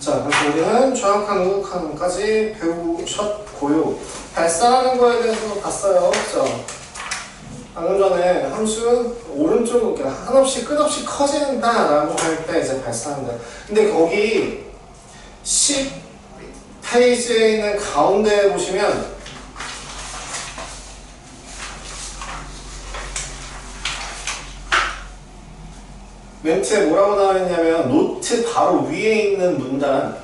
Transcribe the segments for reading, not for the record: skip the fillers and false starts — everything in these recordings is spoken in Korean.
자, 그래서 우리는 좌우칸, 우우칸까지 배우셨고요. 발산하는 거에 대해서 봤어요. 그죠? 방금 전에 함수 오른쪽 한없이 끝없이 커진다 라고 할 때 이제 발산한다. 근데 거기 10페이지에 있는 가운데에 보시면 멘트에 뭐라고 나와 있냐면 노트 바로 위에 있는 문단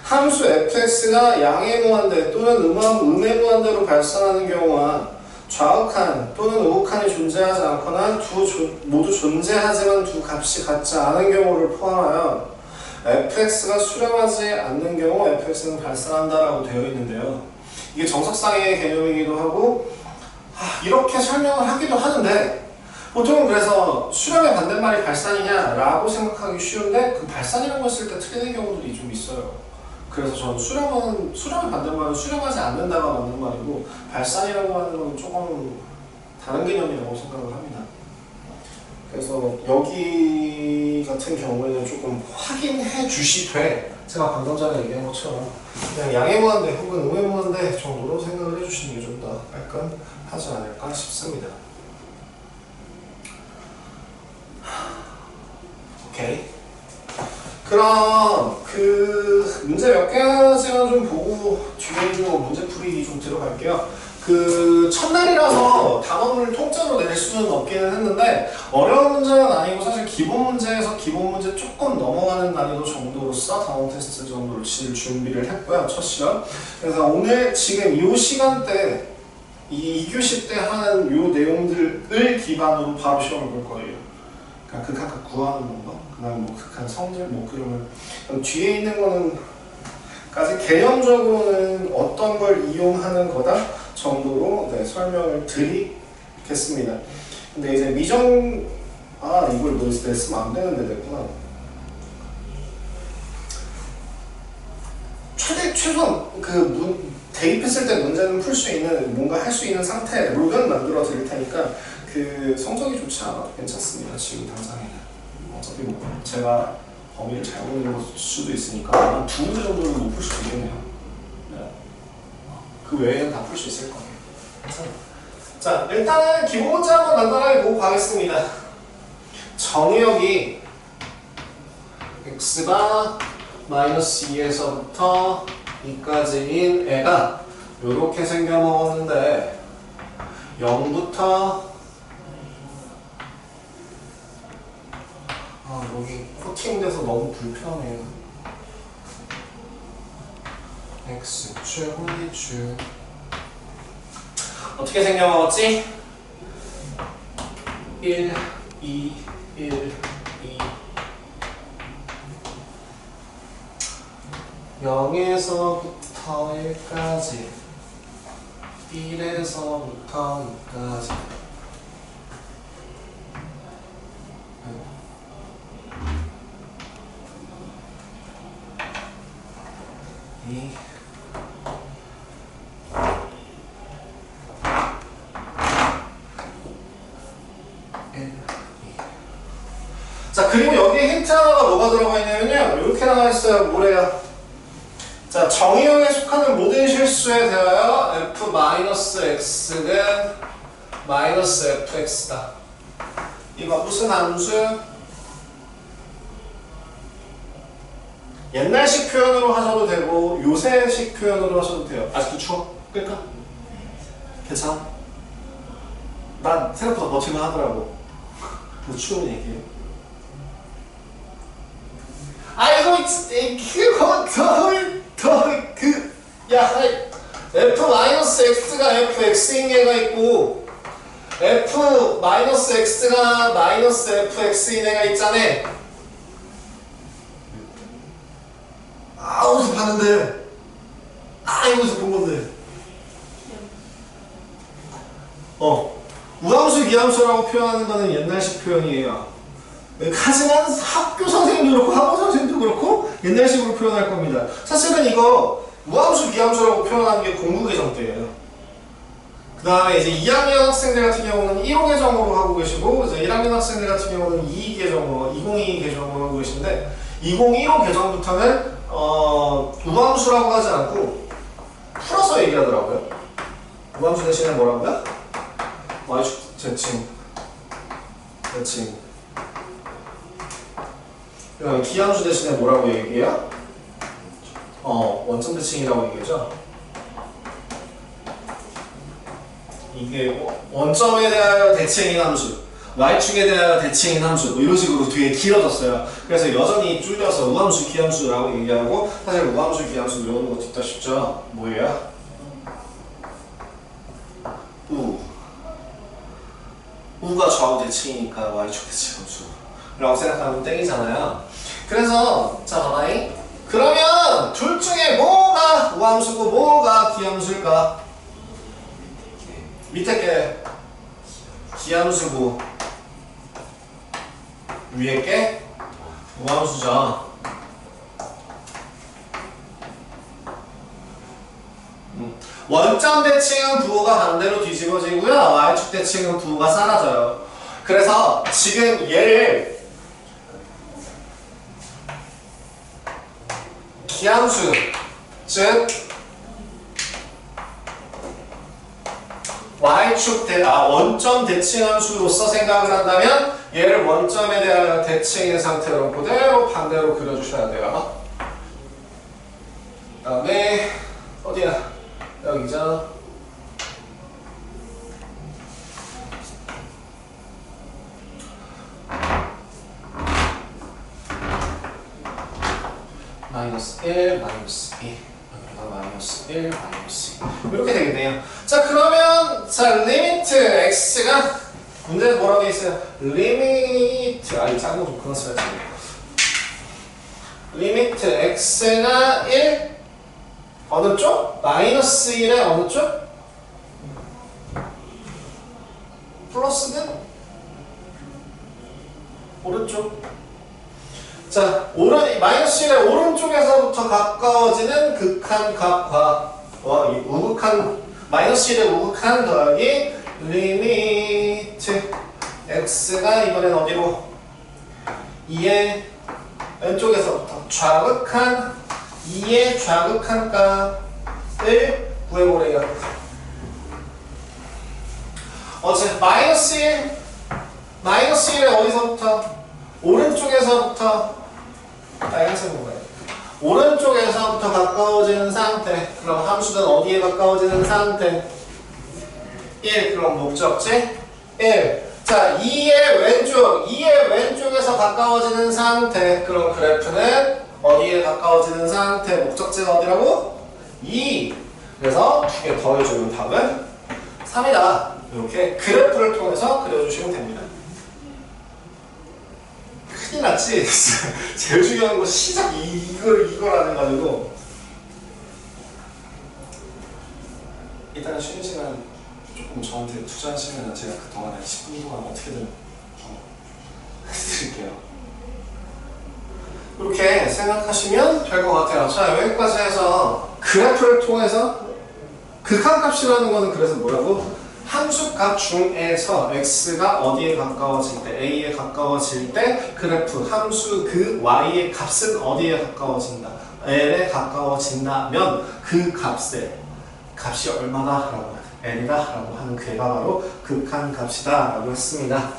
함수 fx가 양의 무한대 또는 음의 무한대로 발산하는 경우와 좌우칸 또는 우우칸이 존재하지 않거나 모두 존재하지만 두 값이 같지 않은 경우를 포함하여 fx가 수렴하지 않는 경우 fx는 발산한다라고 되어 있는데요. 이게 정석상의 개념이기도 하고 이렇게 설명을 하기도 하는데 보통은 그래서 수렴의 반대말이 발산이냐라고 생각하기 쉬운데 그 발산이라고 했을 때 틀리는 경우들이 좀 있어요. 그래서 저는 수렴의 반대말은 수렴하지 않는다가 맞는 말이고 발산이라고 하는 건 조금 다른 개념이라고 생각을 합니다. 그래서 여기 같은 경우에는 조금 확인해 주시되 제가 방금 전에 얘기한 것처럼 그냥 양의 무한대 혹은 음의 무한대 정도로 생각을 해주시는 게 좀 더 깔끔하지 않을까 싶습니다. 오케이. 그럼 그 문제 몇 개지만 좀 보고 뒤에 있는 거 문제 풀이 좀 들어갈게요. 그 첫날이라서 단원을 통째로 낼 수는 없기는 했는데 어려운 문제는 아니고 사실 기본 문제에서 기본 문제 조금 넘어가는 난이도 정도로서 단원 테스트 정도를 칠 준비를 했고요. 첫 시간. 그래서 오늘 지금 이 시간대 이 2교시 때 하는 이 내용들을 기반으로 바로 시험을 볼 거예요. 그러니까 극한 구하는 건가? 그다음 뭐 극한 성질 뭐 그러면 뒤에 있는 거는 까지 개념적으로는 어떤 걸 이용하는 거다 정도로 설명을 드리겠습니다. 근데 이제 이걸 냈으면 안 되는데 됐구나. 최소한 대입했을 때 문제는 풀 수 있는 뭔가 할 수 있는 상태 룰은 만들어 드릴 테니까 그 성적이 좋지 않아도 괜찮습니다. 지금 당장에는 어차피 뭐 제가 범위를 잘못 읽을 수도 있으니까 한 2문제 정도는 못 풀 수도 있겠네요. 네. 그 외에는 다 풀 수 있을 거예요. 자, 일단은 기본 문제 한번 간단하게 보고 가겠습니다. 정의역이 x가 마이너스 2에서부터 2까지인 애가 이렇게 생겨먹었는데 0부터 여기 코팅돼서 너무 불편해요. x축, y축 어떻게 생겨먹었지? 1, 2, 1, 2 0에서부터 1까지 1에서부터 2까지 자, 그리고 여기에 힌트 하나가 뭐가 들어가 있냐면요. 이렇게 나와 있어요. 뭐래요? 자, 정의역에 속하는 모든 실수에 대하여 f-x는 -fx다. 이거 무슨 함수? 옛날식 표현으로 하셔도 되고 요새식 표현으로 하셔도 돼요. 아직도 추워? 끌까? 괜찮아? 난 생각보다 버틸만 하더라고. 근데 추우면 얘기해. 아이고 f-x가 fx인 애가 있고 f-x가 -fx인 애가 있잖아. 어디서 봤는데? 이거서 본 건데. 우함수, 기함수라고 표현하는 거는 옛날식 표현이에요. 하지만 학교 선생님도 그렇고 학원 선생님도 그렇고 옛날식으로 표현할 겁니다. 사실은 이거 우함수, 기함수라고 표현하는 게 공부 개정 때예요. 다음에 이제 2학년 학생들 같은 경우는 1호 계정으로 하고 계시고, 이제 1학년 학생들 같은 경우는 2 계정으로, 2022 계정으로 하고 계신데, 2015 계정부터는, 우함수라고 하지 않고, 풀어서 얘기하더라고요. 우함수 대신에 뭐라고요? y축 대칭. 그다음에 기함수 대신에 뭐라고 얘기해요? 원점 대칭이라고 얘기하죠. 이게 원점에 대하여 대칭인 함수, y축에 대하여 대칭인 함수, 뭐 이런 식으로 되게 길어졌어요. 그래서 여전히 줄여서 우함수, 기함수라고 얘기하고, 사실 우함수, 기함수 외우는 것도 있다 싶죠. 뭐예요? 우가 좌우 대칭이니까 y축 대칭 함수라고 생각하면 땡이잖아요. 그래서 자 봐봐잉. 그러면 둘 중에 뭐가 우함수고 뭐가 기함수일까? 밑에 게 기함수고 위에 게 우함수죠. 원점 대칭은 부호가 반대로 뒤집어지고요. y축 대칭은 부호가 사라져요. 그래서 지금 얘를 기함수, 즉 y축 원점 대칭함수로서 생각을 한다면 얘를 원점에 대한 대칭인 상태로 그대로 반대로 그려주셔야 돼요. 그 다음에 어디야? 여기죠. 마이너스 1, 마이너스 2 여기다가 마이너스 1, 마이너스 2 이렇게 되겠네요. 자 그러면 자 리미트 x가 문제는 뭐라고 돼 있어요? 리미트 이 작은 거 좀 그만 써야지. 리미트 x가 1 어느 쪽? 마이너스 1의 어느 쪽? 플러스는? 오른쪽. 자, 마이너스 1의 오른쪽에서부터 가까워지는 극한값과 우극한, 마이너스 1의 우극한 더하기 리미트 x가 이번엔 어디로? 2의 왼쪽에서부터 좌극한 2의 좌극한 값을 구해보래요. 마이너스 1, 마이너스 1의 어디서부터? 오른쪽에서부터 빨간색으로 가요. 오른쪽에서부터 가까워지는 상태. 그럼 함수는 어디에 가까워지는 상태? 1. 그럼 목적지 1. 자, 2의 왼쪽에서 가까워지는 상태. 그럼 그래프는 어디에 가까워지는 상태? 목적지가 어디라고? 2. 그래서 두 개 더해주면 답은 3이다. 이렇게 그래프를 통해서 그려주시면 됩니다. 큰일 났지? 제일 중요한 거 시작 이걸 안 해가지고. 일단 쉬는 시간 조금 저한테 투자하시면 제가 그동안에 10분 동안 어떻게든 해드릴게요. 이렇게 생각하시면 될 것 같아요. 자, 여기까지 해서 그래프를 통해서 극한값이라는 거는 그래서 뭐라고? 함수값 중에서 x가 어디에 가까워질 때, a에 가까워질 때 그래프 함수 그 y의 값은 어디에 가까워진다, l에 가까워진다면 그 값이 얼마다라고 n이다라고 하는 괴가 바로 극한값이다 라고 했습니다.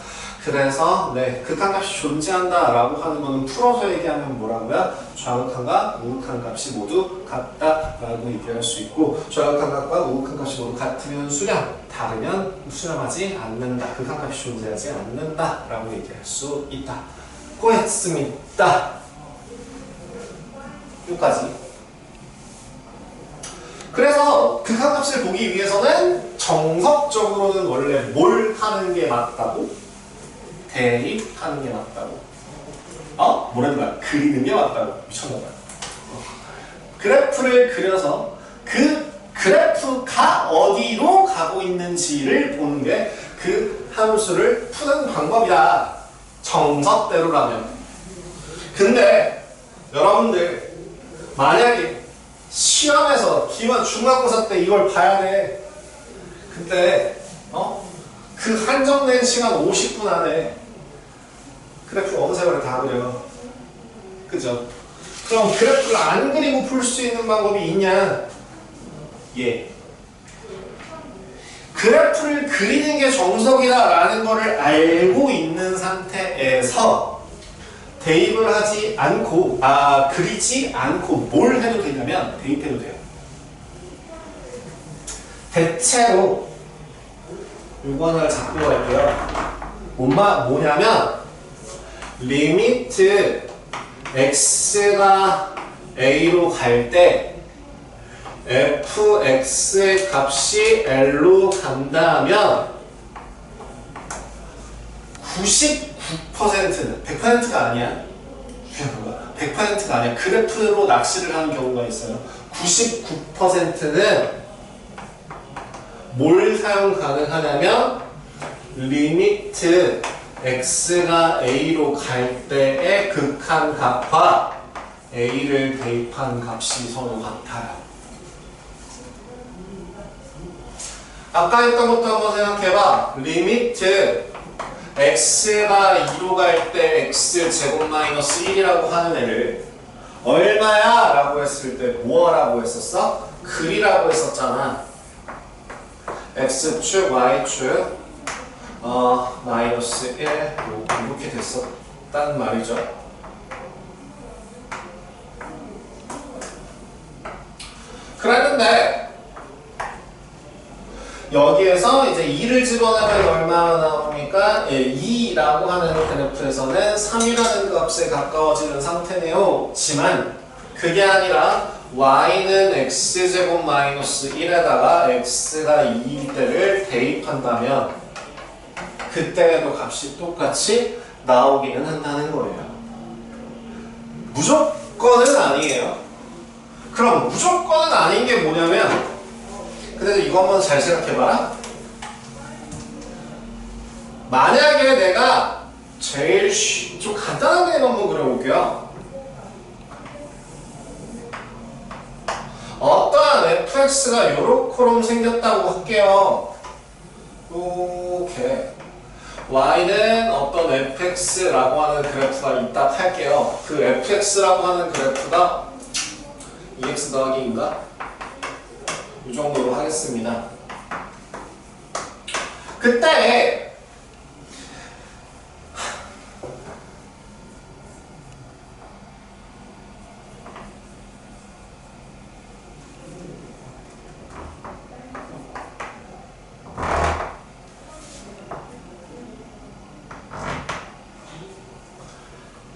그래서 극한값이 존재한다라고 하는 거는 풀어서 얘기하면 뭐라고요? 좌극한과 우극한 값이 모두 같다라고 얘기할 수 있고, 좌극한 값과 우극한 값이 모두 같으면 수렴, 다르면 수렴하지 않는다. 극한값이 존재하지 않는다라고 얘기할 수 있다. 고했습니다. 여기까지. 그래서 극한값을 보기 위해서는 정석적으로는 원래 뭘 하는 게 맞다고? 대입하는 게 맞다고. 뭐라는 거야? 그리는 게 맞다고. 미쳤나봐요. 그래프를 그려서 그 그래프가 어디로 가고 있는지를 보는 게 그 함수를 푸는 방법이다. 정석대로라면. 근데 여러분들 만약에 시험에서 기말 중간고사 때 이걸 봐야 돼. 근데 그 한정된 시간 50분 안에 그래프 어느 세월에 다 그려. 그죠? 그럼 그래프를 안 그리고 풀 수 있는 방법이 있냐? 예. 그래프를 그리는 게 정석이다라는 거를 알고 있는 상태에서 대입을 하지 않고, 그리지 않고 뭘 해도 되냐면 대입해도 돼요. 대체로 이거 하나를 잡고 갈게요. 뭐냐면 리미트 x가 a로 갈 때 fx의 값이 l로 간다면 99%는 100%가 아니야. 100%가 아니야. 그래프로 낚시를 하는 경우가 있어요. 99%는 뭘 사용 가능하냐면 리미트 x가 a로 갈 때의 극한값과 a를 대입한 값이 서로 같아요. 아까 했던 것도 한번 생각해봐. 리미트 x가 2로 갈 때 x제곱 마이너스 1이라고 하는 애를 얼마야? 라고 했을 때 뭐라고 했었어? 글이라고 했었잖아. x축, y축 마이너스 1 이렇게 됐었단 말이죠. 그랬는데 여기에서 이제 2를 집어넣으면 얼마나 나옵니까? 2라고 하는 그래프에서는 3이라는 값에 가까워지는 상태네요. 지만 그게 아니라 y는 x제곱 마이너스 1에다가 x가 2일 때를 대입한다면 그때에도 값이 똑같이 나오기는 한다는 거예요. 무조건은 아니에요. 그럼 무조건은 아닌 게 뭐냐면, 그래도 이거 한번 잘 생각해봐라. 만약에 내가 제일 좀 간단한 그림 한번 그려볼게요. 어떠한 fx가 요렇게럼 생겼다고 할게요. 이렇게 y는 어떤 fx라고 하는 그래프가 있다 할게요. 그 fx라고 하는 그래프가 2x 더하기 2인가? 이 정도로 하겠습니다. 그때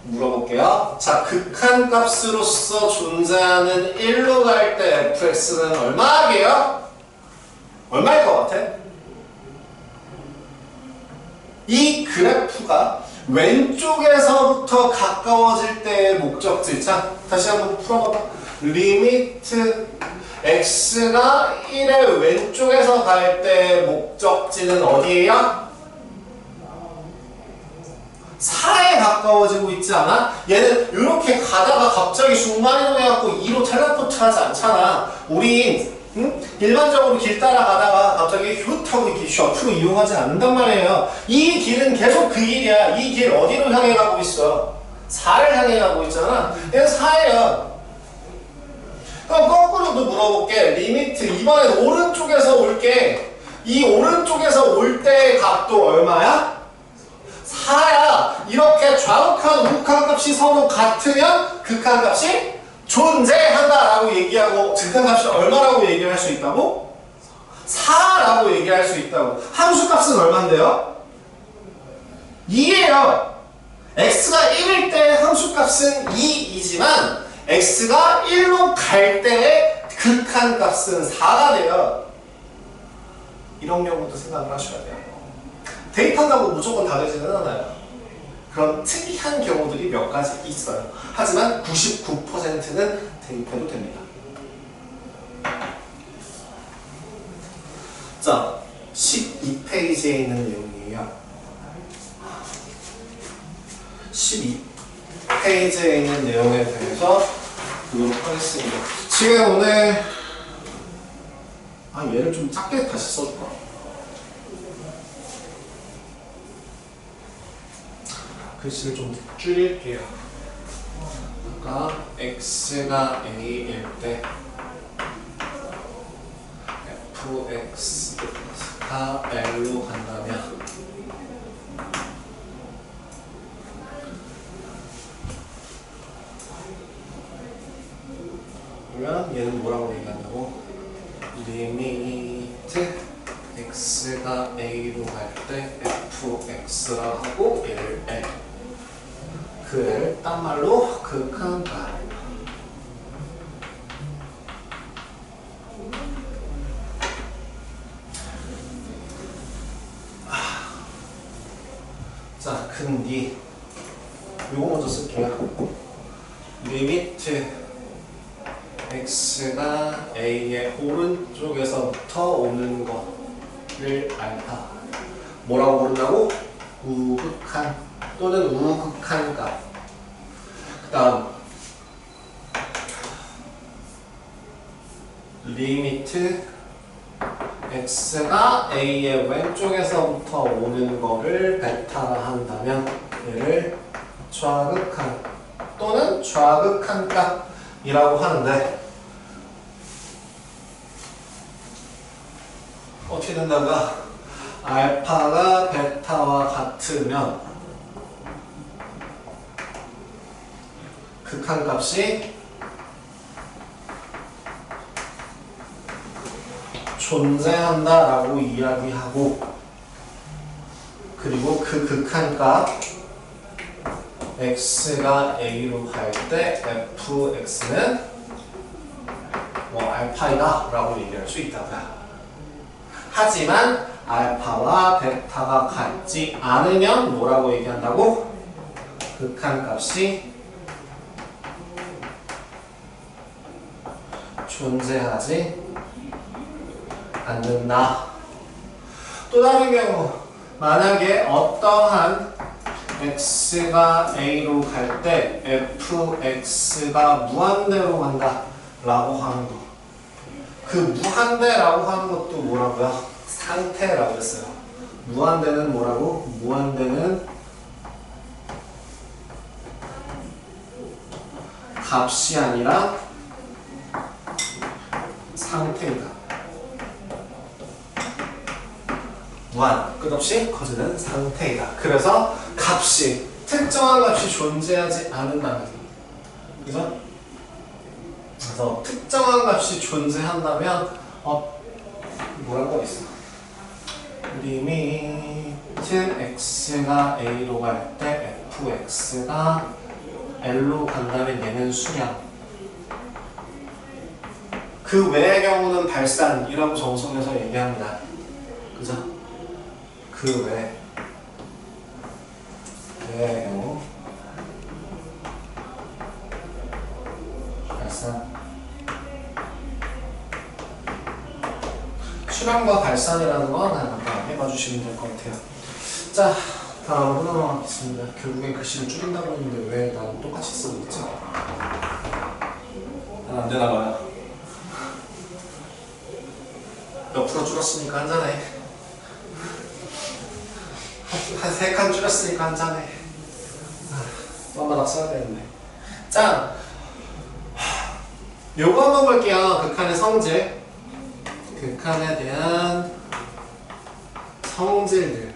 물어볼게요. 자, 극한값으로서 존재하는 1로 갈 때 fx는 얼마게요? 얼마일 것 같아? 이 그래프가 왼쪽에서부터 가까워질 때의 목적지. 자, 다시 한번 풀어봐봐. 리미트 x가 1의 왼쪽에서 갈 때의 목적지는 어디예요? 4에 가까워지고 있지 않아? 얘는 이렇게 가다가 갑자기 중간이동해갖고 2로 텔레포트 하지 않잖아. 우린 일반적으로 길 따라가다가 갑자기 휘하고 이렇게 앞으로 이용하지 않는단 말이에요. 이 길은 계속 그 길이야. 이 길 어디로 향해 가고 있어? 4를 향해 가고 있잖아. 얘는 4예요. 그럼 거꾸로도 물어볼게. 리미트 이번엔 오른쪽에서 올게. 이 오른쪽에서 올 때의 값도 얼마야? 4야. 이렇게 좌극한 우극한값이 서로 같으면 극한값이 존재한다라고 얘기하고, 극한값이 얼마라고 얘기할 수 있다고? 4라고 얘기할 수 있다고. 함수값은 얼마인데요? 2예요. x가 1일 때 함수값은 2이지만 x가 1로 갈 때의 극한값은 4가 돼요. 이런 경우도 생각을 하셔야 돼요. 대입한다고 무조건 다 되지는 않아요. 그런 특이한 경우들이 몇 가지 있어요. 하지만 99%는 대입해도 됩니다. 자, 12페이지에 있는 내용이에요. 12페이지에 있는 내용에 대해서 보도록 하겠습니다. 지금 오늘 얘를 좀 작게 다시 써줄까? 글씨를 좀 줄일게요. 아까 x가 a일 때 fx가 l로 간다면 그러면 얘는 뭐라고 얘기한다고? 리미트 x가 a로 갈 때 fx라 하고 얘를 l 그 l 딴 말로 극한값. 자, 근디 요거 먼저 쓸게요. 리미트 x가 a의 오른쪽에서부터 오는 거를 알파 뭐라고 부른다고? 우극한 또는 우극한 값. 그 다음 리미트 x가 a의 왼쪽에서부터 오는 거를 베타라 한다면 얘를 좌극한 또는 좌극한 값이라고 하는데 어떻게 된다가 알파가 베타와 같으면 극한값이 존재한다라고 이야기하고 그리고 그 극한값 x가 a로 갈 때 fx는 뭐 알파이다 라고 얘기할 수 있다고요. 하지만 알파와 베타가 같지 않으면 뭐라고 얘기한다고? 극한값이 존재하지 않는다. 또 다른 경우 만약에 어떠한 x가 a로 갈 때 fx가 무한대로 간다 라고 하는 거. 그 무한대라고 하는 것도 뭐라고요? 상태라고 했어요. 무한대는 뭐라고? 무한대는 값이 아니라 상태이다. 무한, 끝없이 커지는 상태이다. 그래서 값이, 특정한 값이 존재하지 않는다는 거죠. 그래서 특정한 값이 존재한다면 뭐라고 있어? 리미트 x가 a로 갈 때 fx가 l로 간다면 얘는 수량. 그 외의 경우는 발산이라고 정석에서 얘기합니다. 그죠? 그 외의 경우 발산. 수량과 발산이라는 건 한번 해봐 주시면 될 것 같아요. 자, 다음으로 넘어가겠습니다. 결국엔 글씨를 줄인다고 했는데 왜 나는 똑같이 쓰고 있지? 안 되나 봐요. 옆으로 줄었으니까 한 잔해. 한 3칸 줄였으니까 한 잔해. 또 한번 더 써야 되는데. 자, 요거 한번 볼게요. 극한의 성질. 극한에 대한 성질들.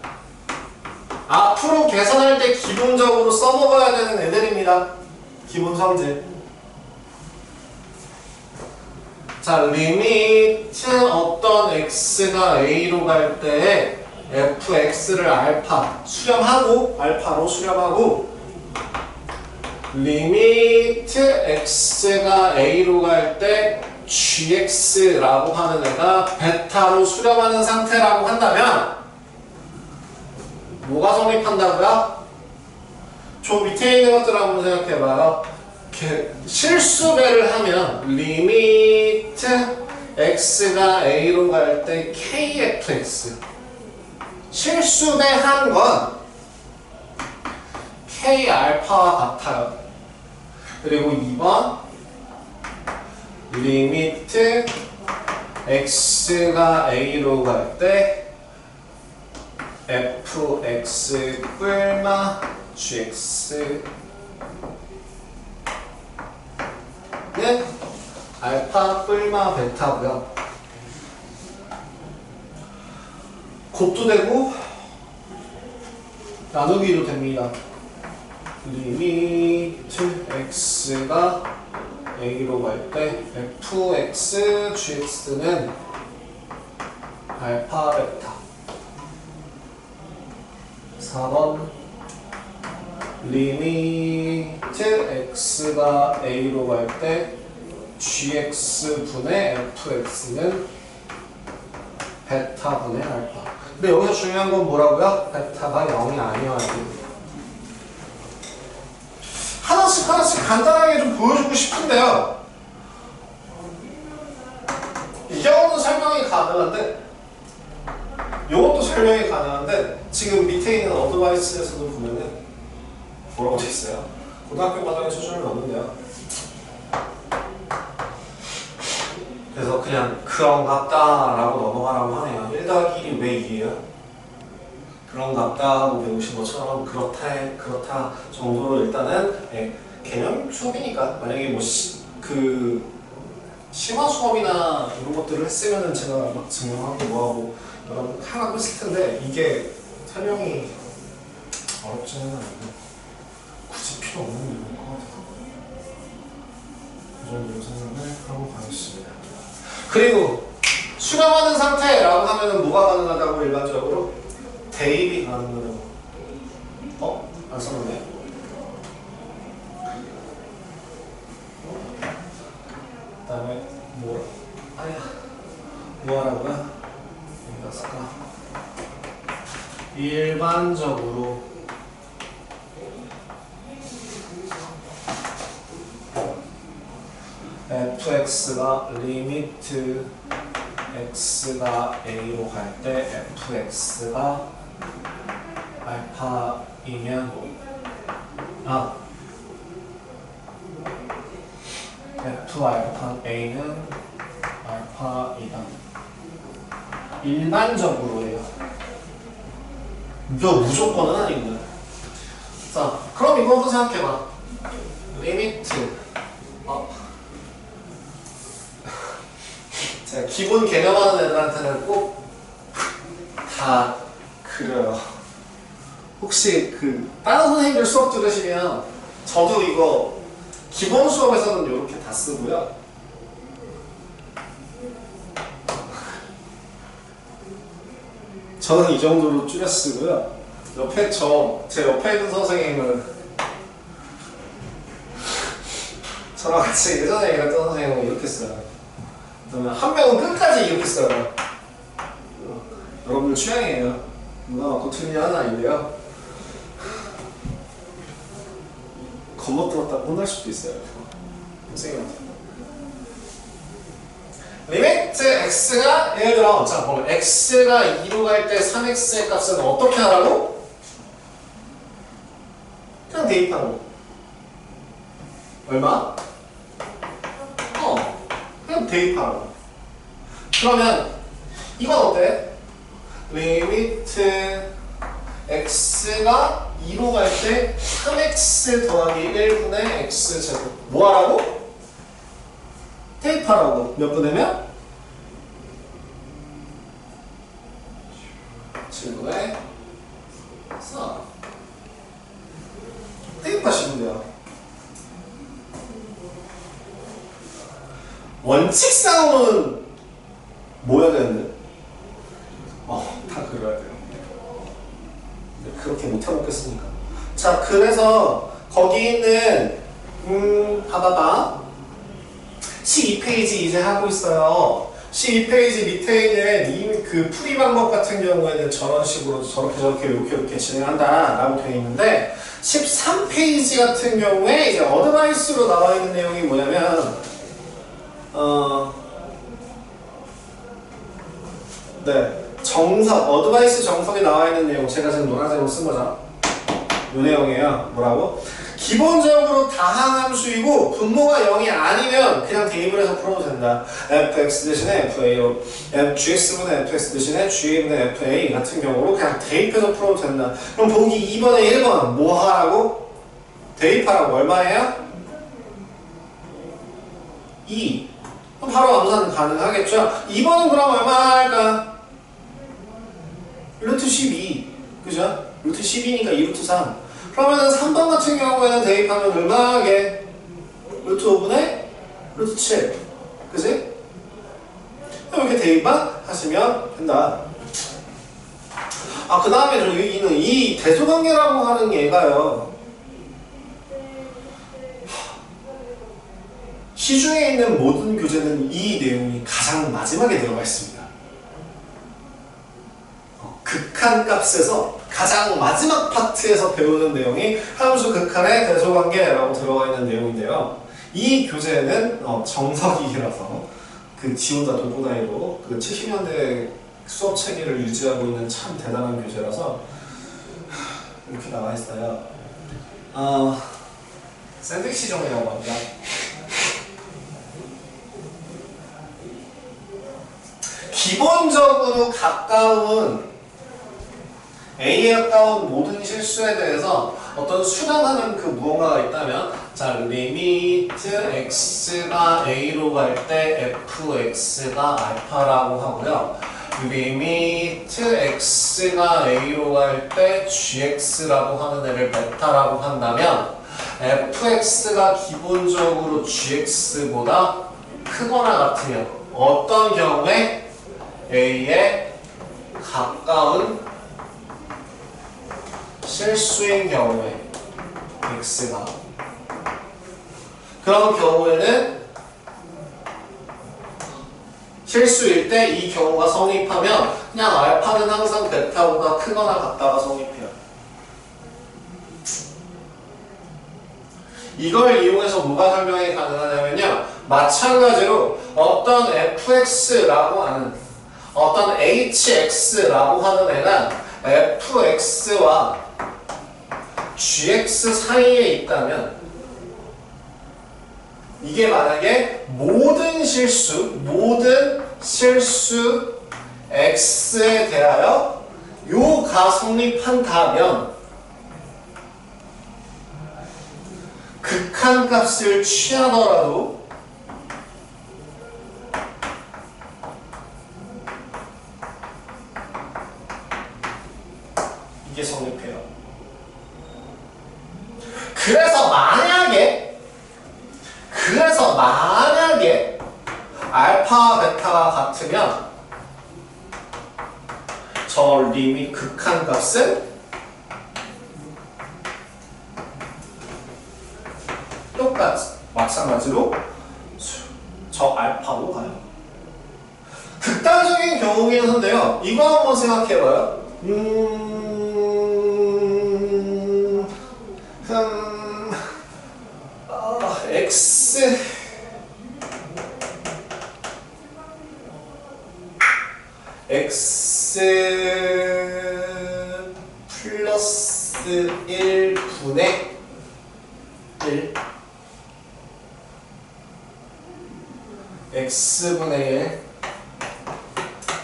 앞으로 계산할 때 기본적으로 써먹어야 되는 애들입니다. 기본 성질. 자, 리미트 어떤 x가 a로 갈 때 fx를 알파 수렴하고 알파로 수렴하고 리미트 x가 a로 갈 때 gx라고 하는 애가 베타로 수렴하는 상태라고 한다면 뭐가 성립한다고요? 저 밑에 있는 것들 한번 생각해봐요. 실수배를 하면 리미트 x가 a로 갈 때 kfx 실수배한 건 k 알파와 같아요. 그리고 2번 리미트 x가 a로 갈 때 fx 뿔마 gx는 알파 뿔마 베타고요. 곱도 되고 나누기도 됩니다. 리미트 x가 a로 갈 때 fx gx는 알파 베타. 4번 리미트 x가 a로 갈 때 gx분의 fx는 베타분의 알파. 근데 여기서 중요한 건 뭐라고요? 베타가 0이 아니어야 돼요. 하나씩 간단하게 좀 보여주고 싶은데요. 이 경우는 설명이 가능한데 이것도 설명이 가능한데 지금 밑에 있는 어드바이스에서도 보면은 뭐라고 돼 있어요? 고등학교 과정의 수준을 넣는데요. 그래서 그냥 그런갑다 라고 넘어가라고 하네요. 1 더하기 1이 왜 2예요? 그런갑다 하고 배우신 것처럼 그렇다 정도로 일단은 개념 수업이니까 만약에 뭐 심화 수업이나 이런 것들을 했으면은 제가 막 증명하고 뭐하고 여러분 하라고 했을 텐데 이게 설명이 어렵지는 않은데 굳이 필요 없는 일인 것 같아서 이 정도로 생각을 하고 가겠습니다. 그리고 수렴하는 상태라고 하면은 뭐가 가능하다고 일반적으로? 대입이 가능하다고. 안 썼는데? 그 다음에 뭐 하라고요? 여기다 쓸까? 일반적으로 fx가 리미트 x가 a로 갈 때 fx가 알파이면 f 알파 a는 알파이다. 일반적으로예요. 이거 무조건은 아니고요. 자, 그럼 이거부터 생각해봐. 리미트 제가 기본 개념하는 애들한테는 꼭 다 그려요. 혹시 다른 선생님들 수업 들으시면 저도 이거 기본 수업에서는 이렇게 다 쓰고요. 저는 이 정도로 줄여 쓰고요. 제 옆에 있는 선생님은 저랑 같이 예전에 일했던 선생님은 이렇게 써요. 그러면 한 명은 끝까지 이렇게 써요. 여러분들 취향이에요. 누가 맞고 틀리냐는 아닌데요. 겁먹들었다고 혼날 수도 있어요. 선생님한테. 리미트 x가 예를 들어 자 그럼 x가 2로 갈 때 3x의 값은 어떻게 하라고? 그냥 대입하는 거. 얼마? 그냥 대입하는 거. 그러면 이건 어때? 리미트 x가 2로 갈 때 3x 더하기 1분의 x제곱 뭐 하라고? 대입하라고. 몇 분의면? 7분의 4 대입하시면 돼요. 원칙상으로는 뭐 해야 되는데? 다 그려야 돼요. 근데 그렇게 못 해먹겠으니까. 자, 그래서 거기 있는 봐봐봐. 12페이지 이제 하고 있어요. 12페이지 밑에 있는 그 풀이 방법 같은 경우에는 저런 식으로 저렇게 이렇게 진행한다 라고 되어 있는데 13페이지 같은 경우에 이제 어드바이스로 나와 있는 내용이 뭐냐면 어드바이스 정석에 나와 있는 내용 제가 지금 노란색으로 쓴 거죠. 이 내용이에요. 뭐라고? 기본적으로 다항함수이고 분모가 0이 아니면 그냥 대입을 해서 풀어도 된다. fx 대신에 fa로 gx분의 fx 대신에 ga분의 fa 같은 경우로 그냥 대입해서 풀어도 된다. 그럼 보기 2번에 1번 뭐 하라고? 대입하라고. 얼마예요? 2. 그럼 바로 암산은 가능하겠죠? 2번은 그럼 얼마 할까? 루트 12. 그죠? 루트 12니까 2루트 3. 그러면은 3번 같은 경우에는 대입하면 얼마 하게? 루트 5분의 루트 7. 그지? 이렇게 대입만 하시면 된다. 아, 그 다음에 여기는 이 대소관계라고 하는 얘가요. 시중에 있는 모든 교재는 이 내용이 가장 마지막에 들어가 있습니다. 극한값에서 가장 마지막 파트에서 배우는 내용이 함수 극한의 대소관계라고 들어가 있는 내용인데요. 이 교재는 정석이라서 그 지온다 도보다이로 그 70년대 수업 체계를 유지하고 있는 참 대단한 교재라서 이렇게 나와 있어요. 샌드위치 종이라고 합니다. 기본적으로 A에 가까운 모든 실수에 대해서 어떤 수량하는 그 무언가가 있다면, 자, 리미트 x가 a로 갈 때 fx가 알파라고 하고요. 리미트 x가 a로 갈 때 gx라고 하는 애를 베타라고 한다면 fx가 기본적으로 gx보다 크거나 같으면 어떤 경우에 a에 가까운 실수인 경우에 x가 그런 경우에는 실수일 때 이 경우가 성립하면 그냥 알파는 항상 베타보다 크거나 같다가 성립해요. 이걸 이용해서 뭐가 설명이 가능하냐면요, 마찬가지로 어떤 fx라고 하는 어떤 hx라고 하는 애가 fx와 gx 사이에 있다면 이게 만약에 모든 실수 x에 대하여 요가 성립한다면 극한값을 취하더라도 이게 성립해요. 그래서 만약에 알파와 베타가 같으면 저 리밋 극한값은 똑같이 마찬가지로 저 알파로 가요. 극단적인 경우긴 한데요. 이거 한번 생각해봐요. x 플러스 1분의 1 x분의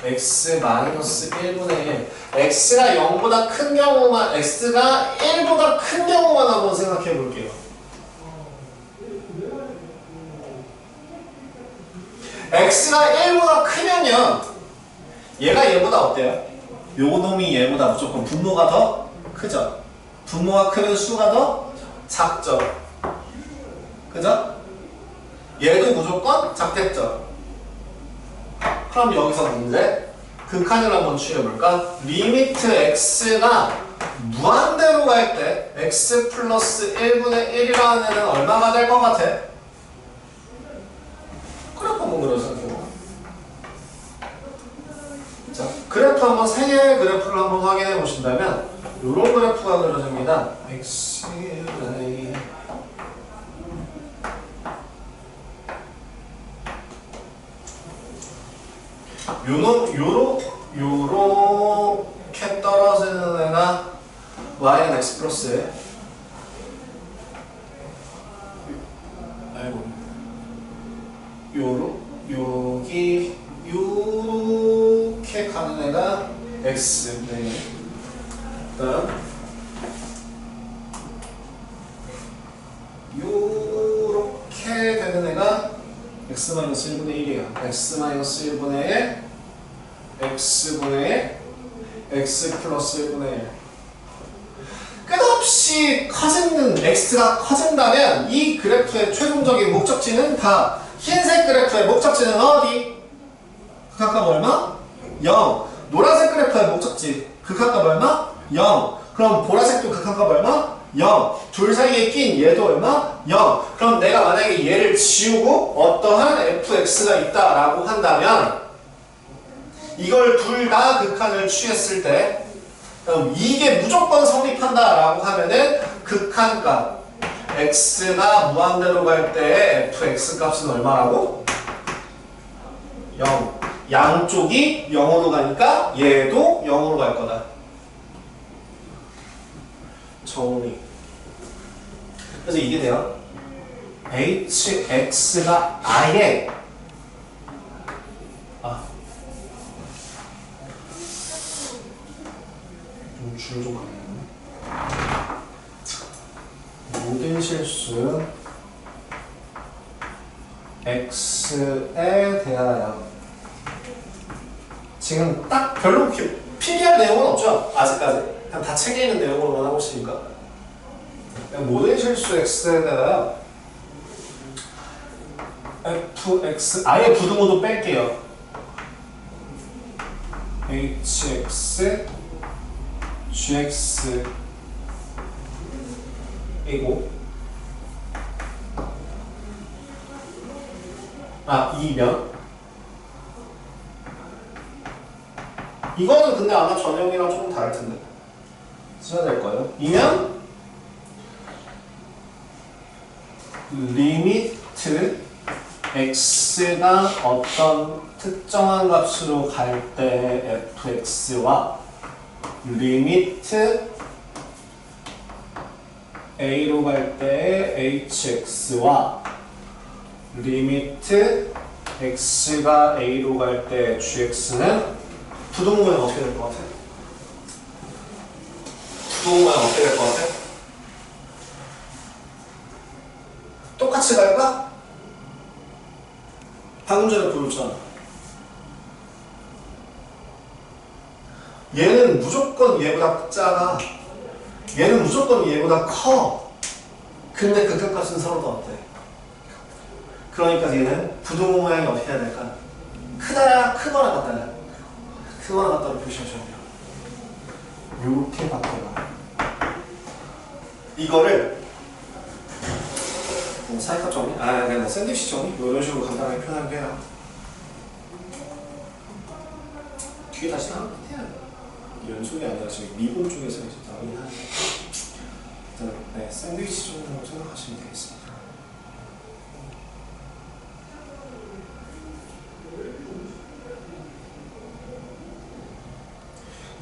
1 x 마이너스 1분의 1 x가 0보다 큰 경우만 x가 1보다 큰 경우만 한번 생각해 볼게요. x가 1보다 크면요 얘가 얘보다 어때요? 요 놈이 얘보다 무조건 분모가 더 크죠? 분모가 크면 수가 더 작죠? 그죠? 얘도 무조건 작겠죠? 그럼 여기서 문제 극한을 한번 취해볼까? 리미트 x가 무한대로 갈 때 x 플러스 1분의 1이라는 애는 얼마가 될 것 같아? 그래프 한번 그려주세요. 자, 그래프 한번 세 개의 그래프를 한번 확인해 보신다면 이런 그래프가 그려집니다. xy 요렇게 떨어지는 애가 y는 x 플러스 여기 요렇게 가는 애가 x. 네. 그다음 요렇게 되는 애가 x-1분의 1이에요. x-1분의 1, x분의 x 플러스 1분의 1. 끝없이 커지는 x가 커진다면 이 그래프의 최종적인 목적지는 다 흰색 그래프의 목적지는 어디? 극한값 얼마? 0. 노란색 그래프의 목적지 극한값 얼마? 0. 그럼 보라색도 극한값 얼마? 0. 둘 사이에 낀 얘도 얼마? 0. 그럼 내가 만약에 얘를 지우고 어떠한 fx가 있다라고 한다면 이걸 둘 다 극한을 취했을 때 그럼 이게 무조건 성립한다라고 하면은 극한값 x가 무한대로 갈 때 fx 값은 얼마라고? 0. 양쪽이 0으로 가니까 얘도 0으로 갈 거다. 정리. 그래서 이게 돼요. hx가 아예 줄 좀 가네요. 모든 실수 x에 대하여 지금 딱 별로 필기할 내용은 없죠? 아직까지 그냥 다 책에 있는 내용으로만 하고 있으니까 모든 실수 x에 대하여 fx 아예 부등호도 뺄게요. hx gx 이고 이면 이거는 근데 아마 전형이랑 조금 다를 텐데 써야 될 거예요. 이면 리미트 x가 어떤 특정한 값으로 갈 때 fx와 리미트 a로 갈 때 hx와 리미트 x가 a로 갈 때 gx는 부등호는 어떻게 될 것 같아? 부등호는 어떻게 될 것 같아? 똑같이 갈까? 방금 전에 보였잖아. 얘는 무조건 얘보다 작아. 얘는 무조건 얘보다 커. 근데 극한값은 서로 다 어때? 그러니까 얘는 부등호 모양이 어떻게 해야 될까? 크다야 크거나 같다야. 크거나 같다로 표시하셔야 돼요. 요렇게 바꿔봐. 이거를 사이값 정리? 그냥 샌드위치 정리? 이런 식으로 간단하게 표현하게 해요. 뒤에 다시 나오면 해야 돼. 연속이 아니라 지금 미분 쪽에서 이제 나오긴 하는데 네, 샌드위치 정도라고 생각하시면 되겠습니다.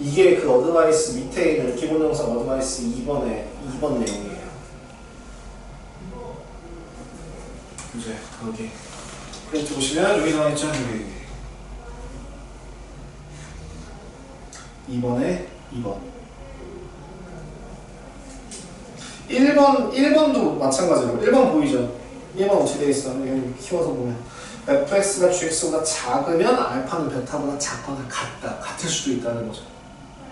이게 그 어드바이스 밑에 있는 기본 영상 어드바이스 2번 내용이에요. 이제 여기 프린트 보시면 여기 나와 있죠. 여기 2번에 2번 1번도 마찬가지로 1번 보이죠? 1번 어떻게 되어 있어? 여기 키워서 보면 fx가 gx보다 작으면 알파는 베타보다 작거나 같을 수도 있다는 거죠.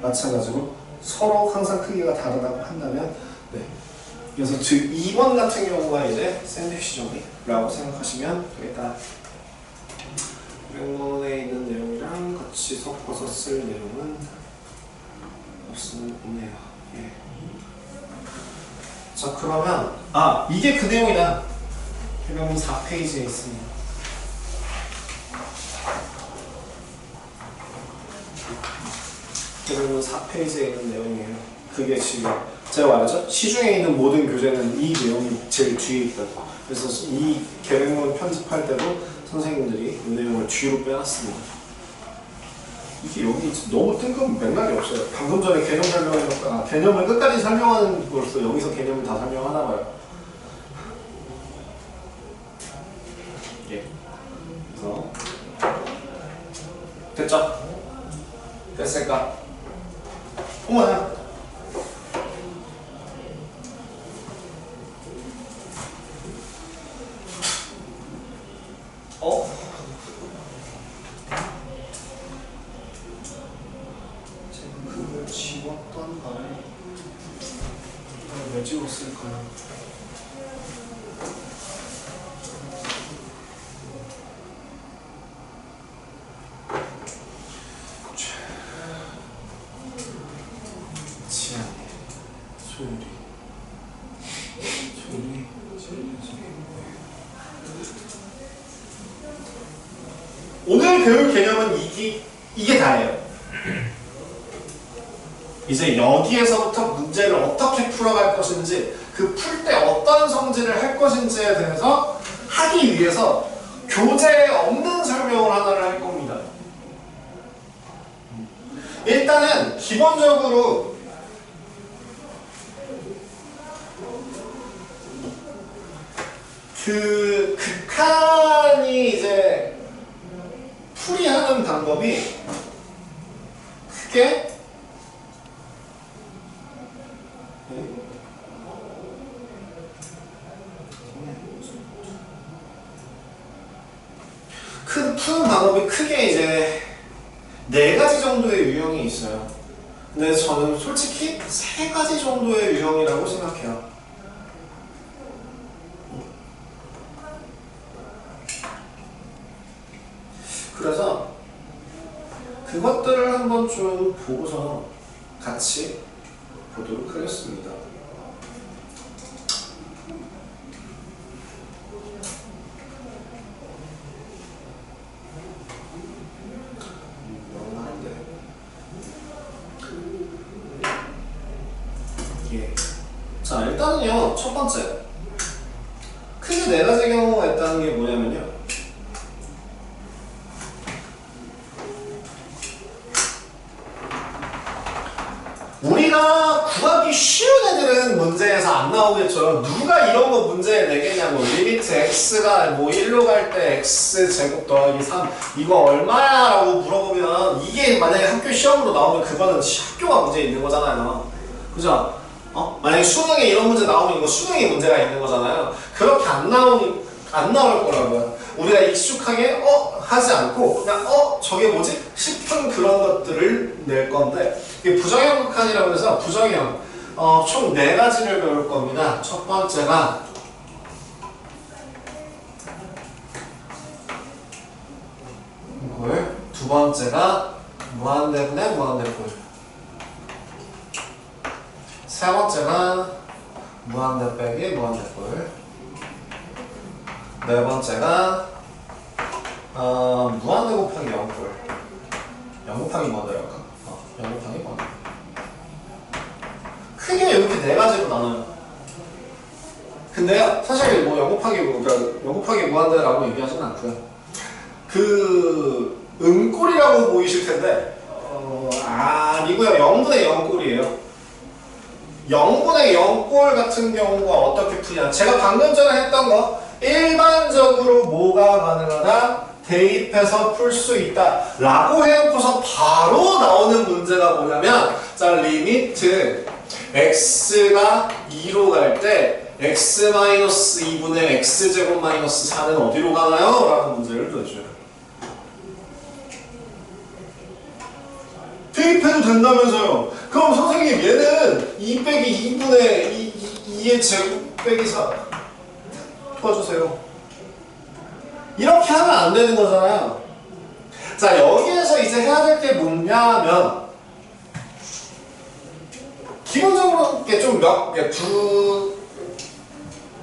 마찬가지로 서로 항상 크기가 다르다고 한다면 네. 그래서 즉 2번 같은 경우가 이제 샌드위치 정리라고 생각하시면 되겠다. 랭몬에 있는 내용이랑 같이 섞어서 쓸 내용은 없네요. 예. 자 그러면 이게 그 내용이다. 해명문 4페이지에 있습니다. 해명문 4페이지에 있는 내용이에요. 그게 지금 제가 말했죠? 시중에 있는 모든 교재는 이 내용이 제일 뒤에 있다. 그래서 이 계획문 편집할 때도 선생님들이 이 내용을 뒤로 빼놨습니다. 이게 여기 너무 뜬금 맥락이 없어요. 방금 전에 개념 설명해서 개념을 끝까지 설명하는 거로서 여기서 개념을 다 설명하나 봐요. 예. 됐을까? 어머나. 제가 그걸 지웠던 거를 왜 지웠을까요? 오늘 배울 개념은 이게 다예요. 이제 여기에서부터 문제를 어떻게 풀어갈 것인지, 그 풀 때 어떤 성질을 할 것인지에 대해서 하기 위해서 교재에 없는 설명을 하나를 할 겁니다. 일단은 기본적으로 그 극한이 이제 풀이하는 방법이 크게 푸는 방법이 크게 이제 4가지 정도의 유형이 있어요. 근데 저는 솔직히 3가지 정도의 유형이라고 생각해요. 그래서 그것들을 한번 좀 보고서 같이 보도록 하겠습니다. 자, 일단은요, 첫 번째. 크게 4가지 경우가 있다는 게 뭐냐면요. 우리가 구하기 쉬운 애들은 문제에서 안 나오겠죠. 누가 이런 거 문제에 내겠냐고. 리미트 x가 뭐 1로 갈 때 x제곱 더하기 3 이거 얼마야? 라고 물어보면 이게 만약에 학교 시험으로 나오면 그거는 학교가 문제 있는 거잖아요. 그죠? 만약에 수능에 이런 문제 나오면 이거 수능에 문제가 있는 거잖아요. 그렇게 안 나올 거라고요. 우리가 익숙하게 하지 않고 그냥 저게 뭐지? 싶은 그런 것들을 낼 건데, 이게 부정형 극한이라고 해서 부정형 총 4가지를 배울 겁니다. 첫 번째가 이걸, 두 번째가 무한대분의 무한대뿔, 세 번째가 무한대 빼기 무한대뿔, 네 번째가 무한대 곱하기 0뿔. 0 곱하기 뭐더라? 0 곱하기 뭐. 크게 이렇게 4가지로 나눠요. 근데요, 사실 뭐 0 곱하기 무한대라고 얘기하지는 않고요. 그 음꼴이라고 보이실 텐데 아니고요. 0분의 0꼴이에요. 0분의 0꼴 같은 경우가 어떻게 푸냐? 제가 방금 전에 했던 거, 일반적으로 뭐가 가능하다? 대입해서 풀 수 있다 라고 해놓고서 바로 나오는 문제가 뭐냐면, 자, 리미트 x가 2로 갈 때 x-2분의 x제곱 마이너스 4는 어디로 가나요? 라는 문제를 내줘요. 대입해도 된다면서요. 그럼 선생님 얘는 2 빼기 2분의 2의 제곱 빼기 4 도와주세요. 이렇게 하면 안 되는 거잖아요. 자, 여기에서 이제 해야 될 게 뭐냐면, 기본적으로 좀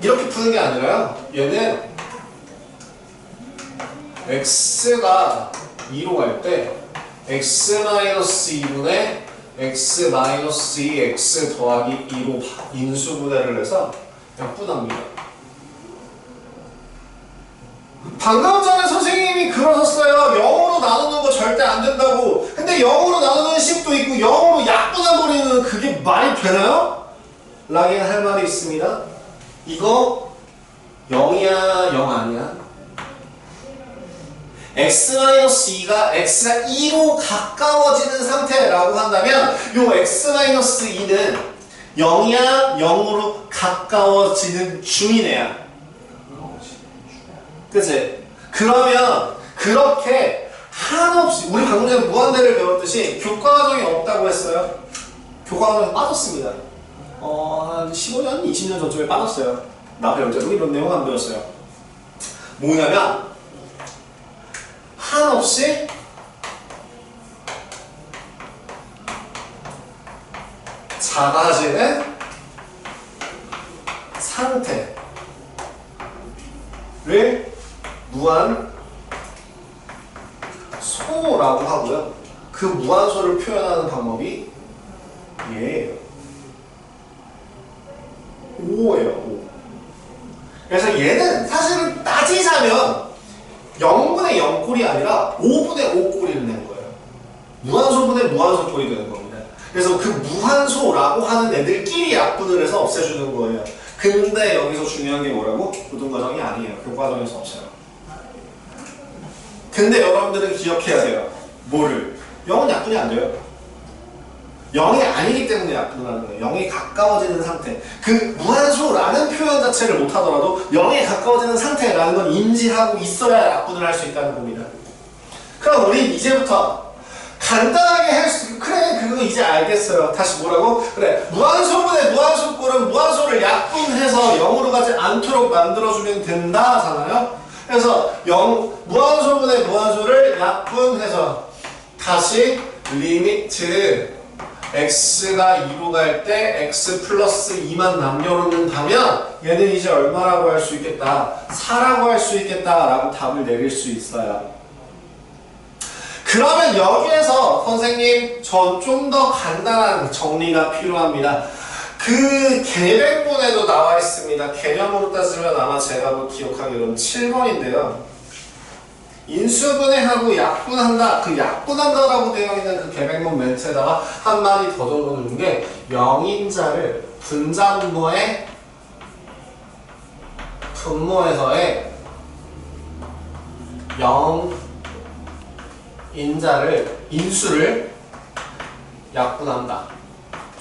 이렇게 푸는 게 아니라요. 얘는 x가 2로 갈 때 x-2분의 x-2 x 더하기 2로 인수분해를 해서 그냥 뿌납니다. 방금 전에 선생님이 그러셨어요. 0으로 나누는 거 절대 안 된다고. 근데 0으로 나누는 식도 있고 0으로 약분해버리는 그게 말이 되나요? 라긴 할 말이 있습니다. 이거 0이야 0 아니야? x-2가 x가 2로 가까워지는 상태라고 한다면 요 x-2는 0이야 0으로 가까워지는 중이네야. 그치? 그러면 그렇게 한없이 우리 방금 전에 무한대를 배웠듯이 교과과정이 없다고 했어요. 교과과정이 빠졌습니다. 한 15년, 20년 전쯤에 빠졌어요. 나 배울 때도 이런 내용 안 배웠어요. 뭐냐면 한없이 작아지는 상태를 무한소라고 하고요. 그 무한소를 표현하는 방법이 얘예요. 5예요. 5. 그래서 얘는 사실은 따지자면 0분의 0꼴이 아니라 5분의 5꼴이 되는 거예요. 무한소분의 무한소꼴이 되는 겁니다. 그래서 그 무한소라고 하는 애들끼리 약분을 해서 없애주는 거예요. 근데 여기서 중요한 게 뭐라고? 고등과정이 아니에요. 교과정에서 없어요. 근데 여러분들은 기억해야 돼요. 뭐를? 0은 약분이 안 돼요. 0이 아니기 때문에 약분을 하는 거예요. 0이 가까워지는 상태. 그 무한소라는 표현 자체를 못하더라도 0에 가까워지는 상태라는 건 인지하고 있어야 약분을 할 수 있다는 겁니다. 그럼 우리 이제부터 간단하게 할 수, 그래, 그거 이제 알겠어요. 다시 뭐라고? 그래, 무한소분의 무한소꼴은 무한소를 약분해서 0으로 가지 않도록 만들어주면 된다잖아요? 그래서 무한소분의 무한소를 약분해서 다시 리미트 x가 2로 갈 때 x 플러스 2만 남겨놓는다면 얘는 이제 얼마라고 할 수 있겠다? 4라고 할 수 있겠다라고 답을 내릴 수 있어요. 그러면 여기에서 선생님 저 좀 더 간단한 정리가 필요합니다. 그 계획문에도 나와 있습니다. 개념으로 따지면 아마 제가 기억하기로는 7번인데요. 인수분해하고 약분한다. 그 약분한다라고 되어 있는 그 계획문 멘트에다가 한 마디 더 적어놓은 게 영인자를 분자분모의 분모에서의 인수를 약분한다.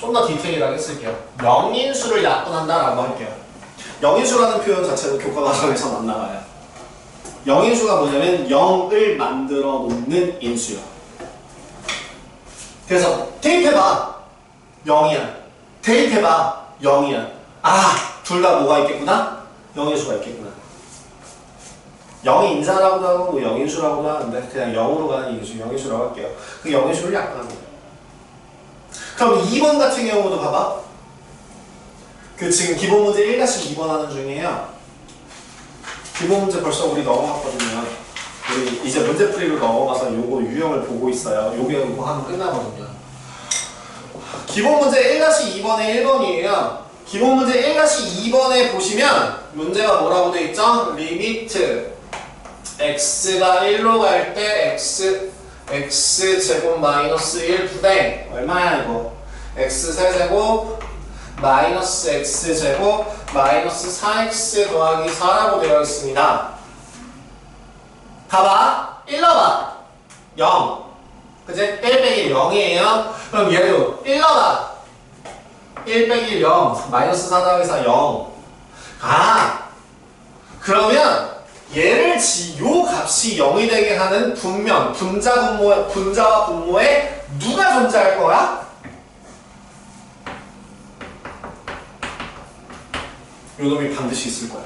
좀 더 디테일하게 쓸게요. 영인수를 약분한다 라고 할게요. 영인수라는 표현 자체도 교과과정에서 안 나와요. 영인수가 뭐냐면 0을 만들어 놓는 인수요. 그래서 대입해봐 0이야. 대입해봐 0이야. 아, 둘 다 뭐가 있겠구나? 영인수가 있겠구나. 0이 인자라고도 하고 뭐 영인수라고도 하는데 그냥 0으로 가는 인수, 영인수라고 할게요. 그 영인수를 약분합니다. 그럼 2번 같은 경우도 봐봐. 그 지금 기본 문제 1-2번 하는 중이에요. 기본 문제 벌써 우리 넘어갔거든요. 우리 이제 문제풀이로 넘어가서 요거 유형을 보고 있어요. 요거 하면 끝나거든요. 기본 문제 1-2번에 1번이에요. 기본 문제 1-2번에 보시면 문제가 뭐라고 돼 있죠? 리미트 x가 1로 갈 때 x제곱 마이너스 1 부대 얼마야 이거? x 세제곱 마이너스 x제곱 마이너스 4x 더하기 4라고 되어 있습니다. 봐봐 1 넣어봐 0 그치? 1 빼기 0이에요. 그럼 얘도 1 넣어봐 1 빼기 0 마이너스 4 더하기 4 0. 아 그러면 얘를 요 값이 0이 되게 하는 분면 분자와 분모에 누가 존재할 거야? 요 놈이 반드시 있을 거야.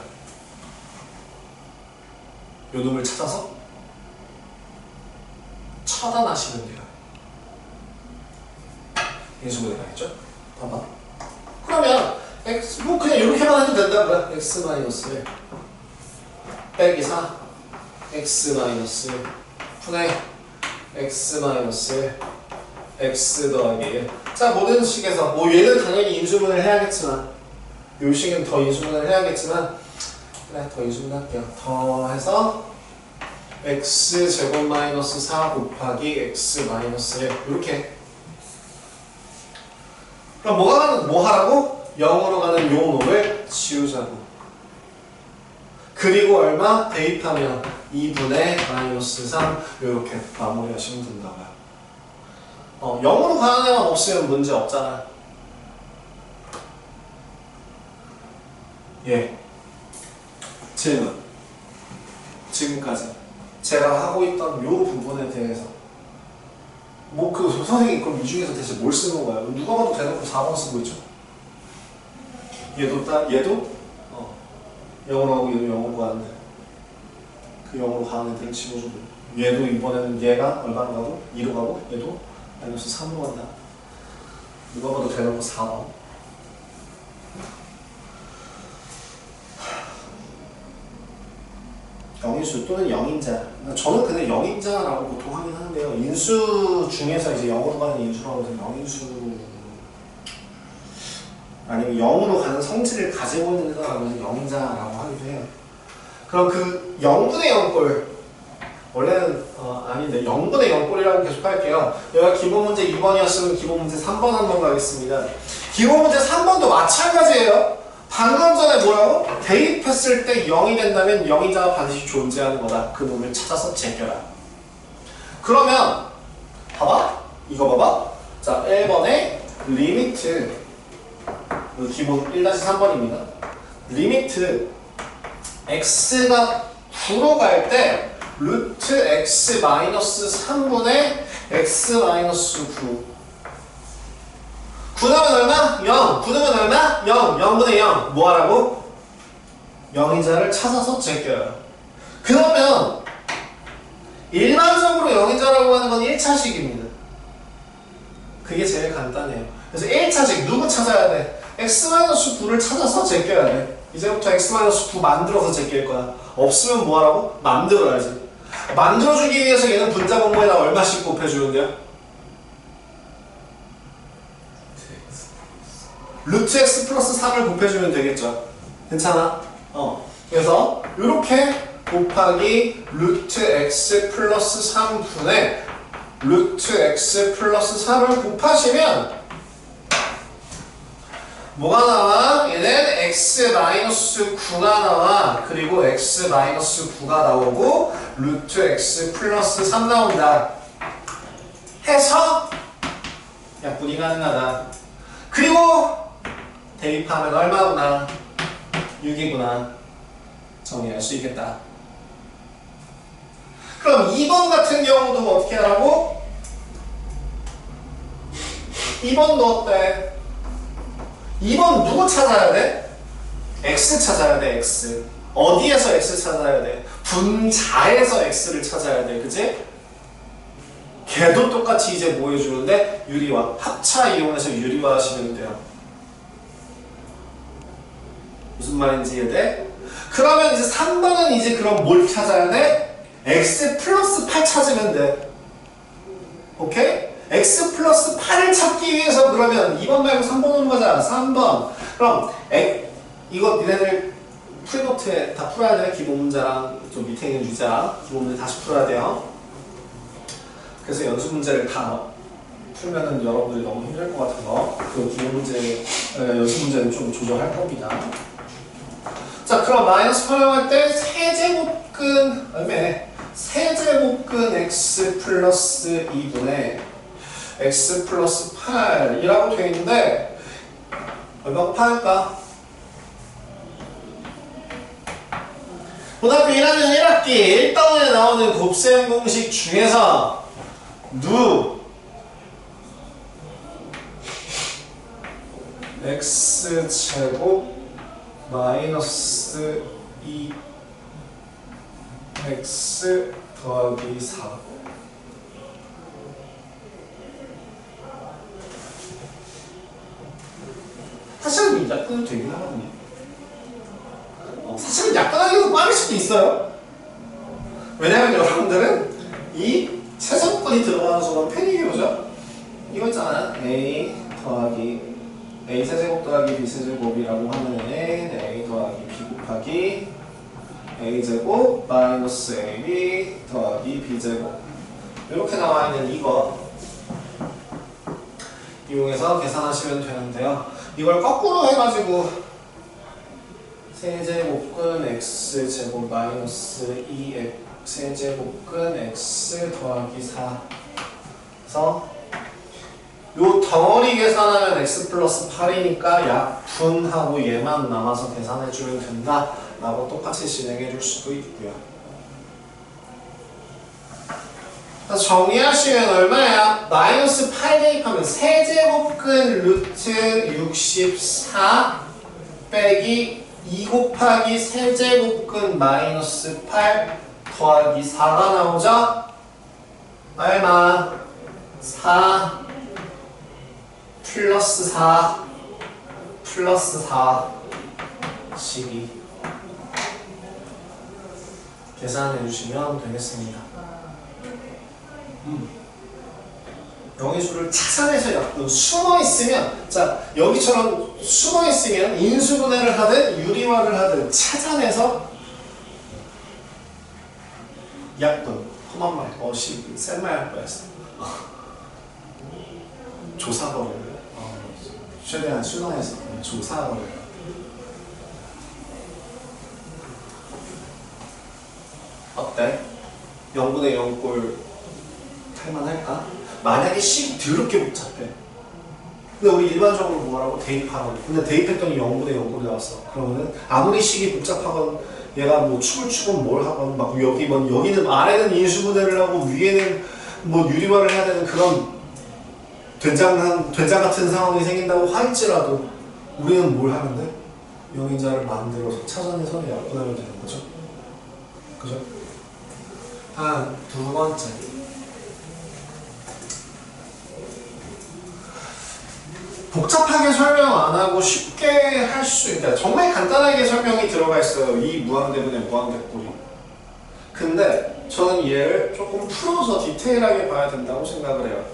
요 놈을 찾아서 차단하시면 돼요. 인수분해 가겠죠? 봐봐. 그러면 x 뭐 그냥 이렇게만 해도 된다는 거야. x 마이너스 1 빼기 4 x 마이너스 1 분의 x 마이너스 1 x 더하기 1. 자 모든 식에서 뭐 얘는 당연히 인수분해를 해야겠지만 요 식은 더 인수분해를 해야겠지만 그래 더 인수분해 할게요. 더 해서 x 제곱 마이너스 4 곱하기 x 마이너스 1 이렇게. 그럼 뭐 하라고? 0으로 가는 요 놈을 지우자고. 그리고 얼마? 대입하면 2분의 마이너스 3 이렇게 마무리하시면 된다 봐요. 0으로 가는 애만 없으면 문제 없잖아. 예. 질문. 지금까지 제가 하고 있던 요 부분에 대해서 뭐 그 선생님 그럼 이 중에서 대체 뭘 쓰는 거야? 누가 봐도 대놓고 4번 쓰고 있죠. 얘도 0으로 하고 얘도 0으로 가는데 그 0으로 가는 애들을 집어주고 얘도 이번에는 얘가 얼마로 가고 2로 가고 얘도 마이너스 3으로 간다. 누가 봐도 대놓고 4번. 영인수 또는 영인자. 저는 근데 영인자라고 보통 하긴 하는데요. 인수 중에서 이제 0으로 가는 인수라고 해서 영인수 아니면 0으로 가는 성질을 가지고 있는 거라고 해서 영인자라고 하기도 해요. 그럼 그 0분의 0꼴 원래는 아닌데 0분의 0꼴이라고 계속 할게요. 여기가 기본 문제 2번이었으면 기본 문제 3번 한번 가겠습니다. 기본 문제 3번도 마찬가지예요. 방금 전에 뭐라고? 대입했을 때 0이 된다면 영인자가 반드시 존재하는 거다. 그 놈을 찾아서 제껴라. 그러면 봐봐. 이거 봐봐. 자, 1번에 리미트 기본 1-3번입니다. 리미트 x가 9로 갈 때 루트 x 마이너스 3분의 x 마이너스 9 9넣으면 얼마? 0. 9넣으면 얼마? 0. 0분의 0. 뭐 하라고? 영인자를 찾아서 제껴요. 그러면 일반적으로 영인자라고 하는 건 1차식입니다. 그게 제일 간단해요. 그래서 1차식 누구 찾아야 돼? x-9를 찾아서 제껴야 돼. 이제부터 x-9 만들어서 제낄 거야. 없으면 뭐 하라고? 만들어야지. 만들어주기 위해서 얘는 분자 분모에다 얼마씩 곱해주는데요? 루트 x 플러스 3을 곱해주면 되겠죠. 괜찮아? 그래서 이렇게 곱하기 루트 x 플러스 3분의 루트 x 플러스 3을 곱하시면 뭐가 나와? 얘는 x 마이너스 9가 나와. 그리고 x 마이너스 9가 나오고 루트 x 플러스 3 나온다. 해서 약분이 가능하다. 그리고 대입하면 얼마구나? 6이구나. 정리할 수 있겠다. 그럼 2번 같은 경우도 어떻게 하라고? 2번도 어때? 2번 누구 찾아야 돼? x 찾아야 돼, x. 어디에서 x 찾아야 돼? 분자에서 x를 찾아야 돼, 그치? 걔도 똑같이 이제 뭐 해주는데? 유리화. 합차 이용해서 유리화 하시면 돼요. 무슨 말인지 이해돼? 그러면 이제 3번은 이제 그럼 뭘 찾아야 돼? x 플러스 8 찾으면 돼. 오케이? x 플러스 8을 찾기 위해서 그러면 2번 말고 3번으로 가자. 3번. 그럼 이거 니네들 프리노트에 다 풀어야 돼. 기본 문제랑 좀 밑에 있는 유자 기본 문제 다시 풀어야 돼요. 그래서 연습 문제를 다 풀면은 여러분들이 너무 힘들 것 같아서 그 기본 문제, 연습 문제는 좀 조절할 겁니다. 자, 그럼 마이너스 활용할 때 세제곱근 얼마네? 세제곱근 x 플러스 2분의 x 플러스 8이라고 되어 있는데 얼마 곱할까? 고등학교 1학년 1학기 1단원에 나오는 곱셈 공식 중에서 누 x제곱 마이너스 2x 더하기 4 사실은 약분도 되긴 하거든요. 사실은 약분하기도 빠를 수도 있어요. 왜냐면 여러분들은 이 세제곱근이 들어가는 수건 편의기호죠. 이거 있잖아. a 더하기 a 세제곱 더하기 b 세제곱이라고 하면은 a 더하기 b 곱하기 a 제곱 마이너스 ab 더하기 b 제곱 이렇게 나와 있는 이거 이용해서 계산하시면 되는데요. 이걸 거꾸로 해가지고 세제곱근 x제곱 마이너스 2 세제곱근 x 더하기 4. 그래서 요 덩어리 계산하면 x 플러스 8이니까 약분하고 얘만 남아서 계산해주면 된다 라고 똑같이 진행해 줄 수도 있고요. 그래서 정리하시면 얼마야? 마이너스 8 대입하면 세제곱근 루트 64 빼기 2 곱하기 세제곱근 마이너스 8 더하기 4가 나오죠? 얼마? 4 플러스 4 플러스 4 12 계산해 주시면 되겠습니다. 영의수를 찾아내서 약분 숨어 있으면, 자 여기처럼 숨어 있으면 인수분해를 하든 유리화를 하든 찾아내서 약분. 험한 말, 센 말 할 뻔했어. 조사거리를 최대한 순화해서 조사거리를. 어때? 0분의 0꼴 할만할까? 만약에 식이 더럽게 복잡해. 근데 우리 일반적으로 뭐라고? 대입하라고. 근데 대입했더니 0분의 0꼴이 나왔어. 그러면은 아무리 식이 복잡하건 얘가 뭐 춤을 추건 뭘 하건 막 여기 뭐 여기는 아래는 인수분해를 하고 위에는 뭐 유리화를 해야 되는 그런 된장 같은 상황이 생긴다고 할지라도 우리는 뭘 하면 돼? 영인자를 만들어서 찾아내서 약분하면 되는 거죠. 그죠? 두 번째. 복잡하게 설명 안 하고 쉽게 할 수 있다. 정말 간단하게 설명이 들어가 있어요. 이 무한대분의 무한대꼴이. 근데 저는 얘를 조금 풀어서 디테일하게 봐야 된다고 생각을 해요.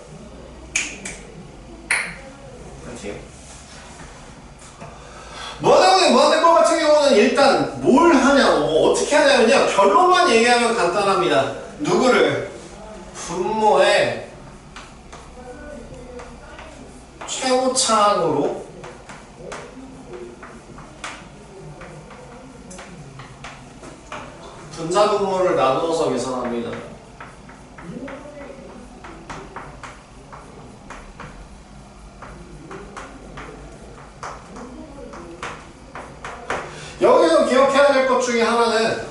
그렇지? 무한대분의 무한대꼴 같은 경우는 일단 뭘 하냐고 어떻게 하냐면요. 결론만 얘기하면 간단합니다. 누구를? 분모의 최고차항으로 분자분모를 나누어서 계산합니다. 여기서 기억해야 될 것 중에 하나는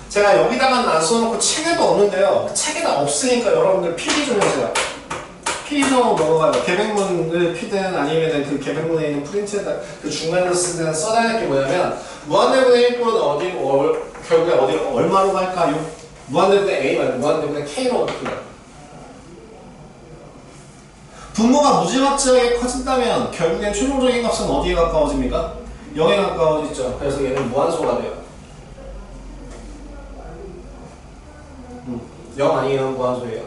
제가 여기다가는 안 써놓고 책에도 없는데요. 책에다 없으니까 여러분들 필기 좀 해주세요. 필기 좀 넘어가요. 계백문을 피든 아니면 그 계백문에 있는 프린트에다 그 중간에서 쓰든 써야 할 게 뭐냐면 무한대분의 1꼴은 결국에 어디로 얼마로 갈까요? 무한대분의 A 말고 무한대분의 K로 갈게요. 분모가 무지막지하게 커진다면 결국엔 최종적인 값은 어디에 가까워집니까? 0에 가까워지죠. 그래서 얘는 무한소가 돼요. 0 아니면 무한소예요.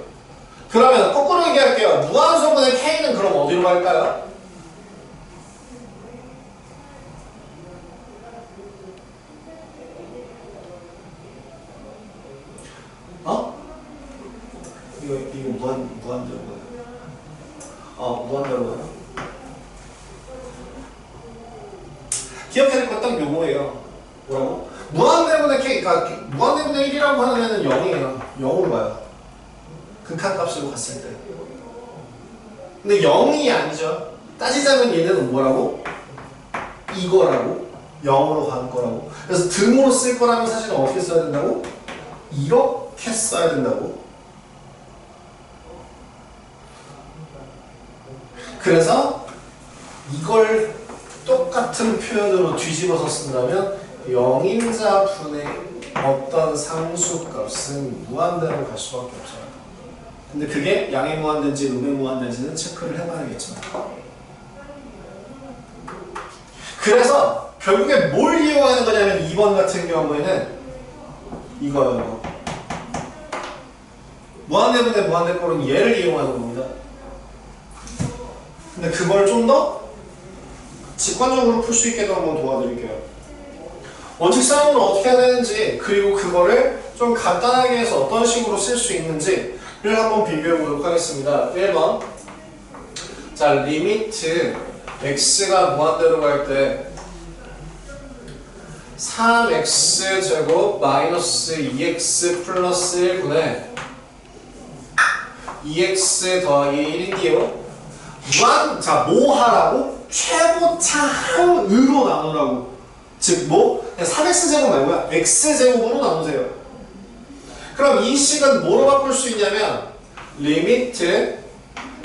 그러면 거꾸로 얘기할게요. 무한소분의 K는 그럼 어디로 갈까요? 이거 무한대로 가요. 무한대로 가요. 기억해야 될 건 딱 요거예요. 뭐라고? 무한대분의 K, 그러니까 무한대분의 1이라고 하는 애는 0이에요. 0으로 가요. 극한값으로 갔을 때. 근데 0이 아니죠. 따지자면 얘는 뭐라고? 이거라고. 0으로 가는 거라고. 그래서 등으로 쓸 거라면 사실은 어떻게 써야 된다고? 이렇게 써야 된다고. 그래서 이걸 똑같은 표현으로 뒤집어서 쓴다면 영인자분의 어떤 상수값은 무한대로 갈 수밖에 없어요. 근데 그게 양의 무한대인지 음의 무한대인지는 체크를 해봐야겠죠. 그래서 결국에 뭘 이용하는 거냐면 2번 같은 경우에는 이거예요. 무한대분의 무한대꼴은 얘를 이용하는 겁니다. 근데 그걸 좀 더 직관적으로 풀 수 있게도 한번 도와드릴게요. 원칙 싸움을 어떻게 해야 되는지, 그리고 그거를 좀 간단하게 해서 어떤 식으로 쓸 수 있는지를 한번 비교해 보도록 하겠습니다. 1번. 자, 리미트 x가 무한대로 갈 때 3x제곱 마이너스 2x 플러스 1분의 2x 더하기 1인데요. 자, 뭐 하라고? 최고차 항으로 나누라고. 즉 뭐? 3x제곱 말고요. x제곱으로 나누세요. 그럼 이 식은 뭐로 바꿀 수 있냐면 리미트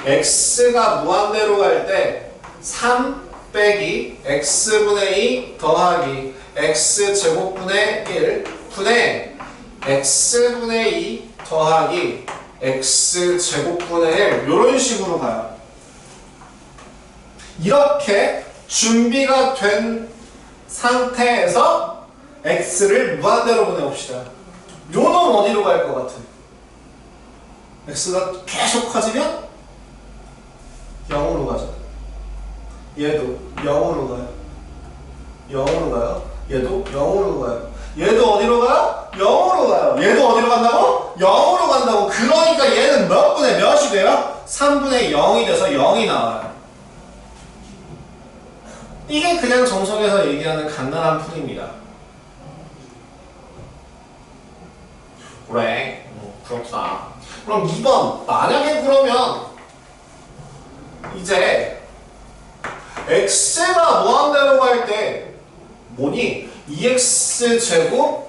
x가 무한대로 갈 때 3 빼기 x분의 2 더하기 x제곱분의 1 분의 x분의 2 더하기 x제곱분의 1 이런 식으로 가요. 이렇게 준비가 된 상태에서 x를 무한대로 보내봅시다. 요놈 어디로 갈 것 같아? x가 계속 커지면 0으로 가죠. 얘도 0으로 가요. 0으로 가요. 얘도 0으로 가요. 얘도 어디로 가요? 0으로 가요. 얘도 어디로 간다고? 0으로 간다고. 그러니까 얘는 몇 분의 몇이 돼요? 3분의 0이 돼서 0이 나와요. 이게 그냥 정석에서 얘기하는 간단한 풀이입니다. 그래, 그렇구나. 그럼 2번, 만약에 그러면 이제 x가 무한대로 갈 때 뭐니? 2x제곱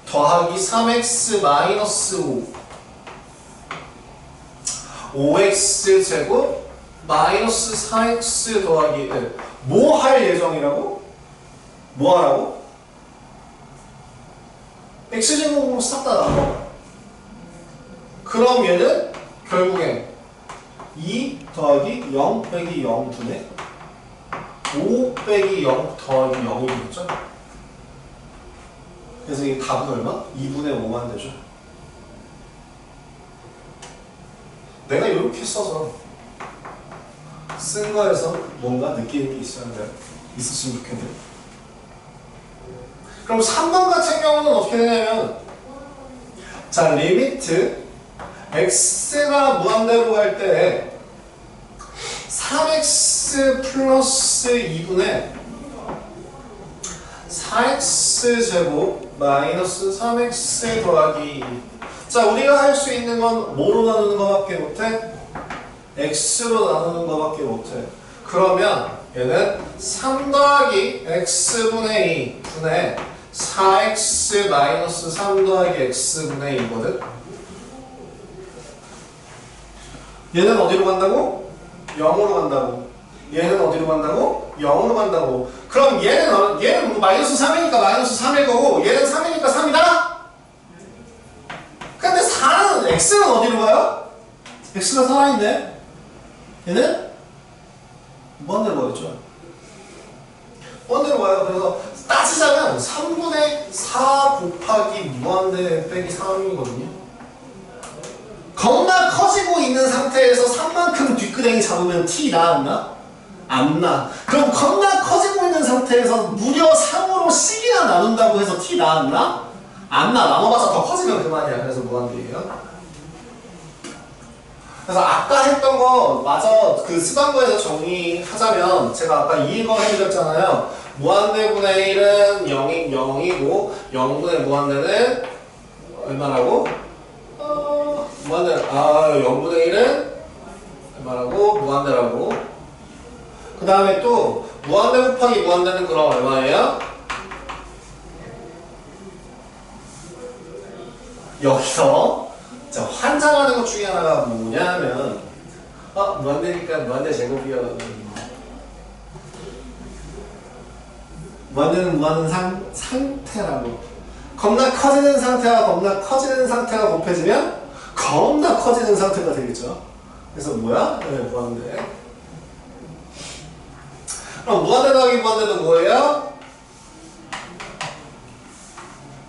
더하기 3x 마이너스 5 5x제곱 마이너스 4x 더하기 1 뭐 할 예정이라고? 뭐 하라고? x제곱으로 싹 다 나눠. 그럼 얘는 결국엔 2 더하기 0 빼기 0 분의 5 빼기 0 더하기 0이 되겠죠? 그래서 이 답은 얼마? 2분의 5만 되죠. 내가 이렇게 써서 쓴 거에서 뭔가 느끼는 게 있었으면 좋겠네. 그럼 3번 같은 경우는 어떻게 되냐면 자, 리미트 x가 무한대로 갈 때 3x 플러스 2분의 4x 제곱 마이너스 3x 더하기 2. 자, 우리가 할 수 있는 건 뭐로 나누는 것밖에 못해? x로 나누는 것밖에 못해. 그러면 얘는 3 더하기 x분의 2 분의 4x 마이너스 3 더하기 x분의 2거든. 얘는 어디로 간다고? 0으로 간다고. 얘는 어디로 간다고? 0으로 간다고. 그럼 얘는 뭐 마이너스 3이니까 마이너스 3일 거고 얘는 3이니까 3이다? 근데 4는 x는 어디로 가요? x가 살아있네. 얘는 무한대로 가겠죠. 무한대로 가요. 그래서 따지자면 3분의 4 곱하기 무한대 빼기 3이거든요. 겁나 커지고 있는 상태에서 3만큼 뒷그랭이 잡으면 t 나왔나? 안 나. 그럼 겁나 커지고 있는 상태에서 무려 3으로 씩이나 나눈다고 해서 t 나왔나? 안 나. 나눠봐서 더 커지면 그만이야. 그래서 무한대예요. 그래서 아까 했던 거 마저 그 수강고에서 정리하자면 제가 아까 이거 해드렸잖아요. 무한대분의 1은 0이고 0분의 무한대는 얼마라고? 무한대 0분의 1은 얼마라고? 무한대라고. 그 다음에 또 무한대 곱하기 무한대는 그럼 얼마예요? 여기서 자, 환장하는 것 중에 하나가 뭐냐면 무한대니까 무한대 제곱이야. 무한대는 무한한 상태라고. 겁나 커지는 상태와 겁나 커지는 상태가 곱해지면 겁나 커지는 상태가 되겠죠. 그래서 뭐야? 네, 무한대. 그럼 무한대 더하기 무한대는 뭐예요?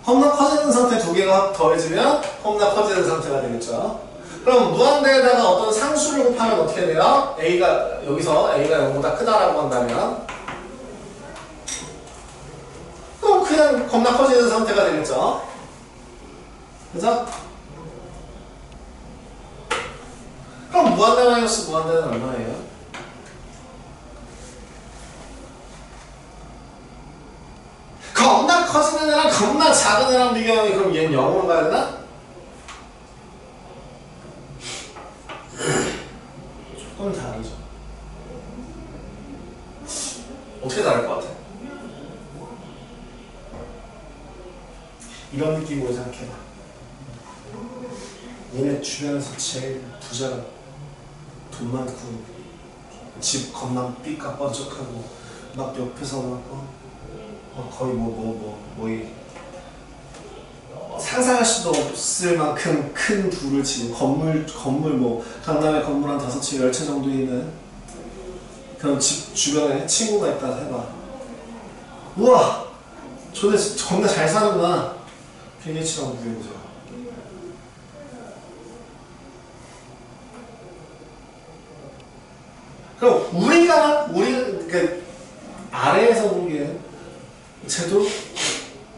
겁나 커지는 상태 두 개가 더해지면 겁나 커지는 상태가 되겠죠. 그럼 무한대에다가 어떤 상수를 곱하면 어떻게 돼요? A가 여기서 A가 0보다 크다라고 한다면 그럼 그냥 겁나 커지는 상태가 되겠죠. 그죠? 그럼 무한대 마이너스 무한대는 얼마예요? 겁나 커지는 애랑 겁나 작은 애랑 비교하면 그럼 얘는 0으로 가야 되나? 조금 다르죠. 어떻게 다를 것 같아? 이런 느낌으로 생각해봐. 얘네 주변에서 제일 부자가 돈 많고 집 겁나 삐까뻔쩍하고 막 옆에서 거의 상상할 수도 없을 만큼 큰 부를 치고 건물 뭐 강남에 건물 한 5채 10채 정도 있는 그런 집 주변에 친구가 있다 해봐. 우와! 저네 겁나 잘 사는구나. 빌게이츠랑 비교해보자. 그럼 우리가 그 아래에서 보기엔 쟤도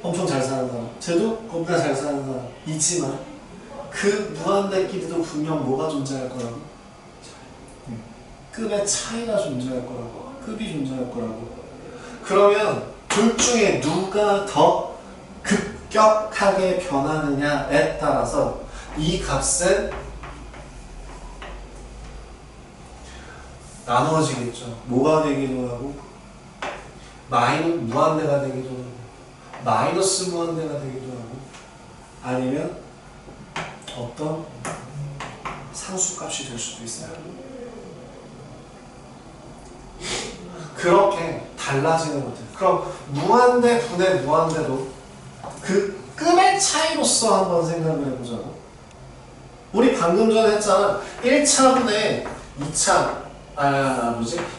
엄청 잘 사는 사람, 쟤도 겁나 잘 사는 사람 있지만 그 무한대끼리도 분명 뭐가 존재할 거라고? 급의 차이가 존재할 거라고. 급이 존재할 거라고. 그러면 둘 중에 누가 더 급격하게 변하느냐에 따라서 이 값은 나누어지겠죠. 뭐가 되기도 하고 무한대가 되기도 하고 마이너스 무한대가 되기도 하고 아니면 어떤 상수값이 될 수도 있어요. 그렇게 달라지는 것들. 그럼 무한대 분의 무한대도 그 급의 차이로서 한번 생각을 해보자고. 우리 방금 전에 했잖아. 1차분의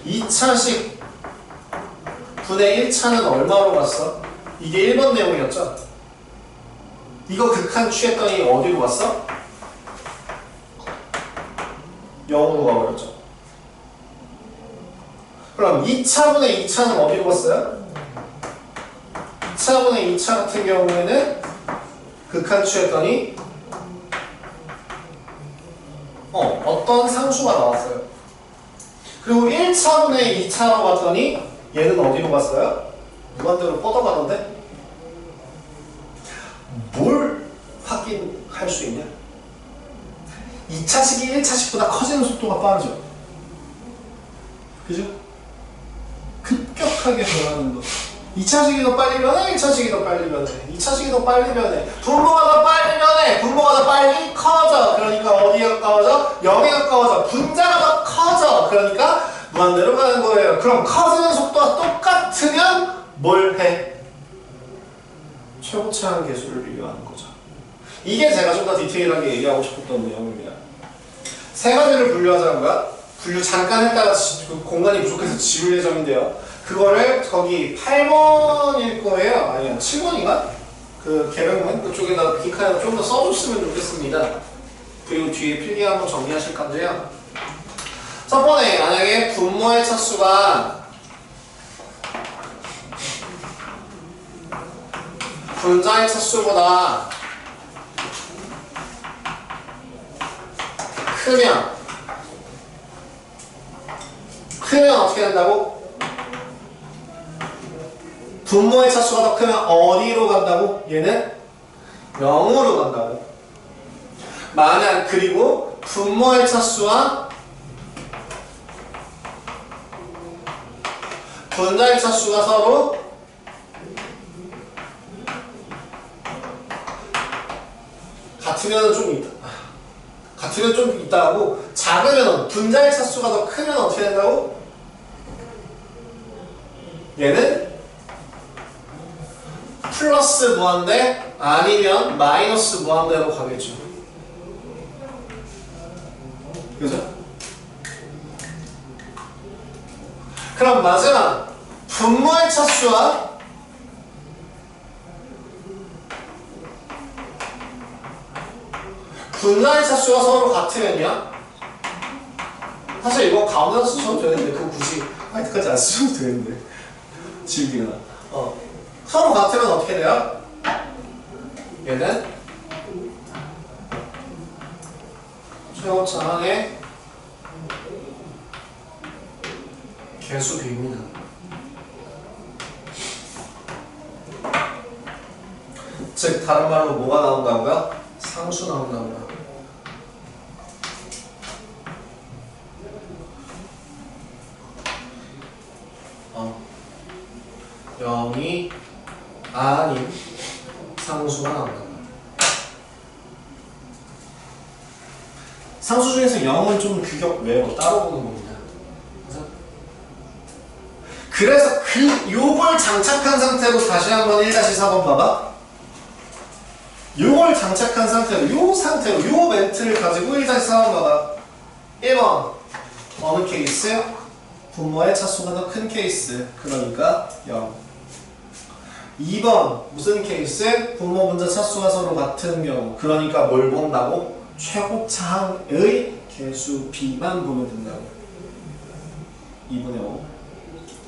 2차식 분의 1차는 얼마로 갔어? 이게 1번 내용이었죠? 이거 극한 취했더니 어디로 갔어? 0으로 가버렸죠. 그럼 2차분의 2차는 어디로 갔어요? 2차분의 2차 같은 경우에는 극한 취했더니 어떤 상수가 나왔어요. 그리고 1차분의 2차로 갔더니 얘는 어디로 갔어요? 무한대로 뻗어가던데? 뭘 확인할 수 있냐? 2차식이 1차식보다 커지는 속도가 빠르죠. 그죠? 급격하게 변하는 거. 2차식이 더 빨리 변해, 1차식이 더 빨리 변해. 2차식이 더 빨리 변해. 분모가 더 빨리 변해. 분모가 더 빨리 커져. 그러니까 어디가 가까워져? 0에 가까워져. 분자가 더 커져. 그러니까 무한대로 가는 거예요. 그럼 커지는 속도가 똑같으면 뭘 해? 최고차항 계수를 비교하는 거죠. 이게 제가 좀 더 디테일하게 얘기하고 싶었던 내용입니다. 세 가지를 분류하자고요. 분류 잠깐 했다가 공간이 부족해서 지울 예정인데요. 그거를 거기 8번일 거예요. 아니요, 7번인가? 그 개명문 그쪽에다 빈칸에다 좀 더 써줬으면 좋겠습니다. 그리고 뒤에 필기 한번 정리하실 건데요. 첫 번에 만약에 분모의 차수가 분자의 차수보다 크면 어떻게 된다고? 분모의 차수가 더 크면 어디로 간다고? 얘는 0으로 간다고. 만약 그리고 분모의 차수와 분자의 차수가 서로 같으면 좀 있다 하고 작으면 분자의 차수가 더 크면 어떻게 된다고? 얘는 플러스 무한대 아니면 마이너스 무한대로 가겠죠. 그죠? 그럼 마지막 분모의 차수와 분자의 차수가 서로 같으면요. 사실 이거 가운데서 쓰셔도 되는데 그거 굳이 화이트까지 안 쓰셔도 되는데 지우기가 서로 같으면 어떻게 돼요? 얘는 최고차항의 개수 비입니다. 즉 다른 말로 뭐가 나온다고요? 상수 나온다고요. 0이 아닌 상수가 나온다. 상수 중에서 0은 좀 규격 외로 따로 보는 겁니다. 그래서 요걸 장착한 상태로 다시 한번 1-4번 봐봐. 요걸 장착한 상태로 요 상태로 요 멘트를 가지고 1-4번 봐봐. 1번 어느 케이스? 분모의 차수가 더 큰 케이스. 그러니까 0. 2번 무슨 케이스? 분모 분자 차수가 서로 같은 경우. 그러니까 뭘 본다고? 최고차항의 개수 B만 보면 된다고. 2분의 5.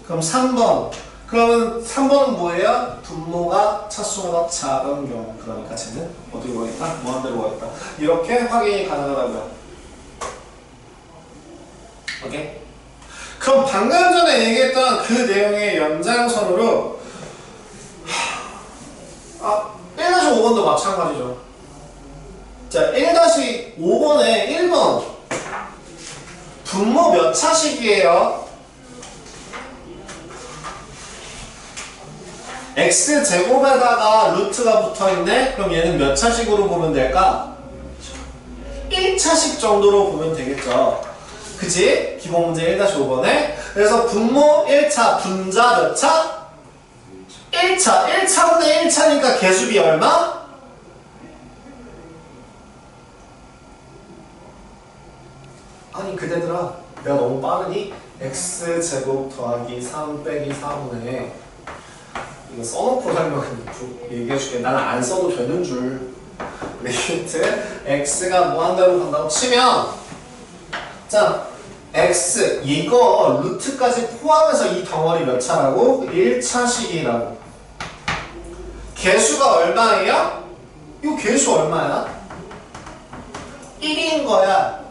그럼 3번. 그러면 3번은 뭐예요? 분모가 차수가 더 작은 경우. 그러니까 쟤는 어디로 가겠다? 무한대로 가겠다. 이렇게 확인이 가능하다고요. 오케이? 그럼 방금 전에 얘기했던 그 내용의 연장선으로 1-5번도 마찬가지죠. 자, 1-5번에 1번 분모 몇 차식이에요? x제곱에다가 루트가 붙어있네? 그럼 얘는 몇 차식으로 보면 될까? 1차식 정도로 보면 되겠죠. 그치? 기본 문제 1-5번에. 그래서 분모 1차, 분자 몇 차? 1차. 1차분의 1차니까 개수비 얼마? 아니 그대들아, 내가 너무 빠르니? x제곱 더하기 3 빼기 4분의 이거 써놓고 설명 얘기해줄게. 나는 안 써도 되는 줄. 리미트 x가 무한대로 간다고 치면, 자 x 이거 루트까지 포함해서 이 덩어리 몇 차라고? 1차식이라고. 개수가 얼마예요? 이 개수 얼마야? 1인 거야.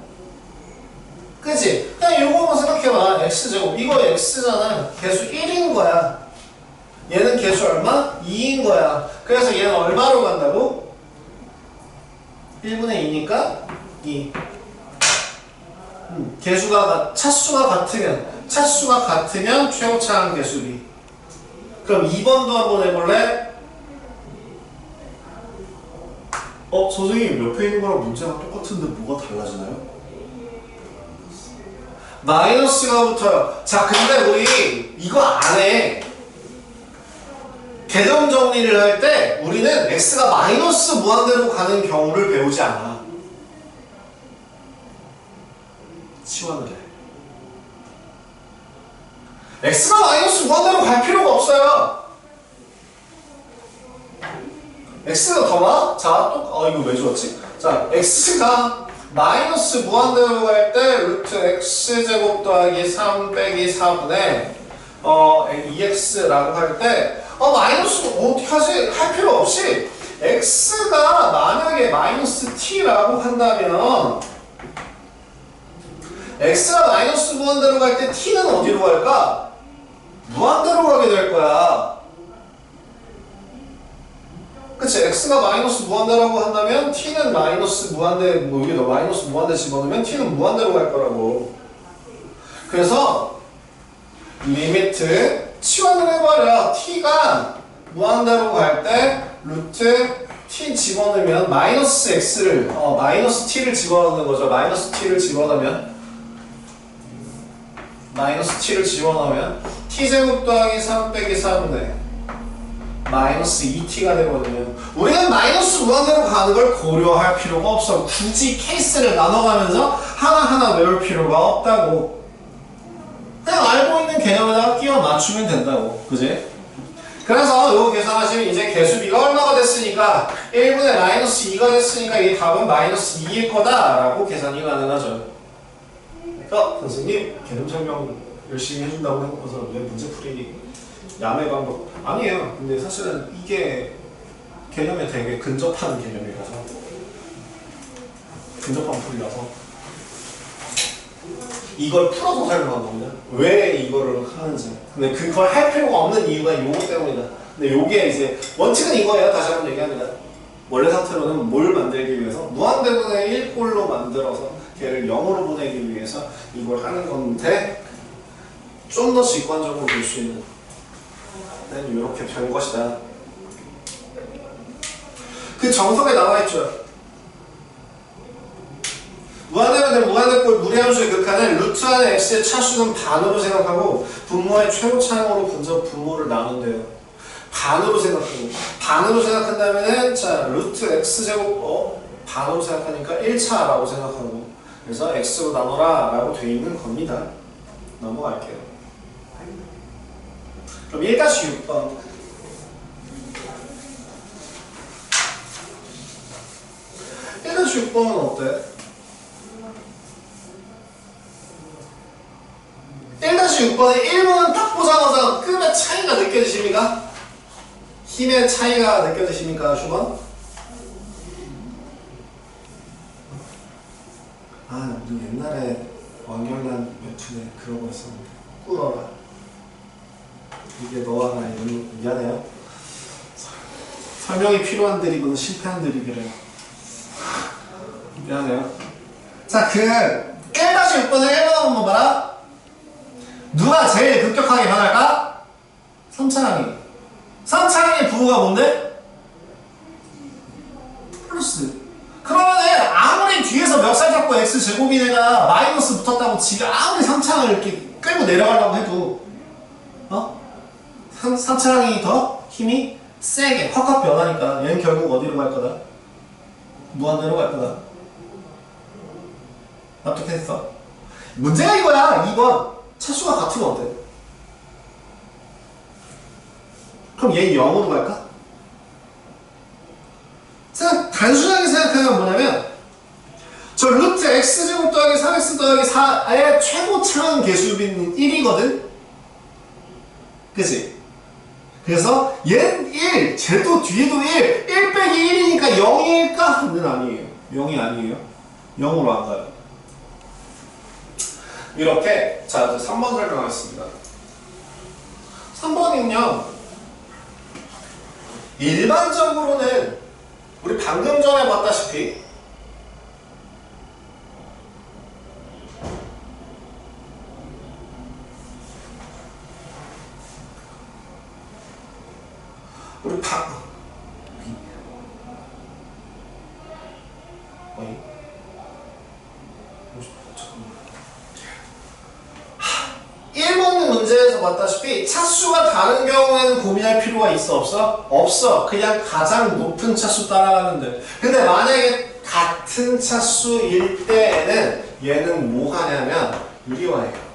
그치? 그냥 이거만 생각해봐. x제곱 이거 x잖아. 개수 1인 거야. 얘는 개수 얼마? 2인 거야. 그래서 얘는 얼마로 간다고? 1분의 2니까 2. 차수가 같으면 최고차항 개수비. 그럼 2번도 한번 해볼래? 선생님 옆에 있는 거랑 문제가 똑같은데 뭐가 달라지나요? 마이너스가 붙어요. 자, 근데 우리 이거 안 해. 개념 정리를 할 때 우리는 x가 마이너스 무한대로 가는 경우를 배우지 않아. 치환을 해. x가 마이너스 무한대로 갈 필요가 없어요. x가 더나? 자, 이거 왜 좋았지? 자, x가 마이너스 무한대로 갈 때 루트 x제곱 더하기 3 빼기 4분의 2x라고 할 때 마이너스 어떻게 하지? 할 필요 없이 x가 만약에 마이너스 t라고 한다면 x가 마이너스 무한대로 갈 때 t는 어디로 갈까? 무한대로 가게 될 거야. 그치? x가 마이너스 무한대라고 한다면 t는 마이너스 무한대, 여기다 마이너스 무한대 집어넣으면 t는 무한대로 갈 거라고. 그래서 리미트 치환을 해버려. t가 무한대로 갈 때 루트 t 집어넣으면 마이너스 x를 마이너스 t를 집어넣는 거죠. 마이너스 t를 집어넣으면 t제곱 더하기 3 빼기 4분의 마이너스 2t가 되거든요. 우리는 마이너스 무한대로 가는 걸 고려할 필요가 없어. 굳이 케이스를 나눠가면서 하나하나 외울 필요가 없다고. 그냥 알고 있는 개념에다가 끼워 맞추면 된다고. 그지? 그래서 이거 계산하시면 이제 개수비가 얼마가 됐으니까 1분의 마이너스 2가 됐으니까 이 답은 마이너스 2일 거다 라고 계산이 가능하죠. 선생님 개념 설명 열심히 해준다고 해놓고서 왜 문제풀이 야매 방법 아니에요. 근데 사실은 이게 개념에 되게 근접한 개념이라서, 근접한 풀이라서 이걸 풀어서 설명한 겁니다. 왜 이거를 하는지. 근데 그걸 할 필요가 없는 이유가 요거 때문이다. 근데 요게 이제 원칙은 이거예요. 다시 한번 얘기합니다. 원래 상태로는 뭘 만들기 위해서 무한대분의 1꼴로 만들어서 걔를 0으로 보내기 위해서 이걸 하는 건데 좀 더 직관적으로 볼 수 있는 이렇게 된 것이다. 그 정석에 나와 있죠. 무한대분의 무한대꼴 무리함수의 극한은 루트 안에 x의 차수는 반으로 생각하고 분모의 최고차항으로 분자 분모를 나눈대요. 반으로 생각하고 반으로 생각한다면은 자 루트 x제곱 반으로 생각하니까 1차라고 생각하고 그래서 x로 나눠라 라고 되어 있는 겁니다. 넘어갈게요. 그럼 1-6번 1-6번은 어때? 1-6번에 1번은 딱 보자마자 급의 차이가 느껴지십니까? 힘의 차이가 느껴지십니까? 슈번? 우리 옛날에 왕결란 웹툰에 그런 거 있었는데 꿇어라. 이게 너와 나 미안해요. 설명이 필요한 드립은 실패한 드립이래요. 미안해요. 자, 그 1-6번에 1번 한번 봐라. 누가 제일 급격하게 변할까? 3차항이. 3차항의 부호가 뭔데? 플러스. 그러면은 아무리 뒤에서 멱살 잡고 x제곱인 애가 마이너스 붙었다고 지가 아무리 3차항을 이렇게 끌고 내려가려고 해도 3차항이 더 힘이 세게 확확 변하니까 얘는 결국 어디로 갈 거다? 무한대로 갈 거다. 납득했어? 문제가 이거야. 2번 차수가 같으면 어때? 그럼 얘 0으로 갈까? 단순하게 생각하면 뭐냐면 저 루트 x제곱 더하기 3x 더하기 4의 최고차항 계수비는 1이거든? 그치? 그래서 얘는 1, 쟤도 뒤에도 1, 1 빼기 1이니까 0일까? 는 아니에요. 0이 아니에요. 0으로 안 가요. 이렇게 자, 3번 설명하겠습니다. 3번은요 일반적으로는 우리 방금 전에 봤다시피 우리 문제에서 봤다시피 차수가 다른 경우에는 고민할 필요가 있어 없어? 없어. 그냥 가장 높은 차수 따라가면 돼. 근데 만약에 같은 차수일 때에는 얘는 뭐 하냐면 유리화해요.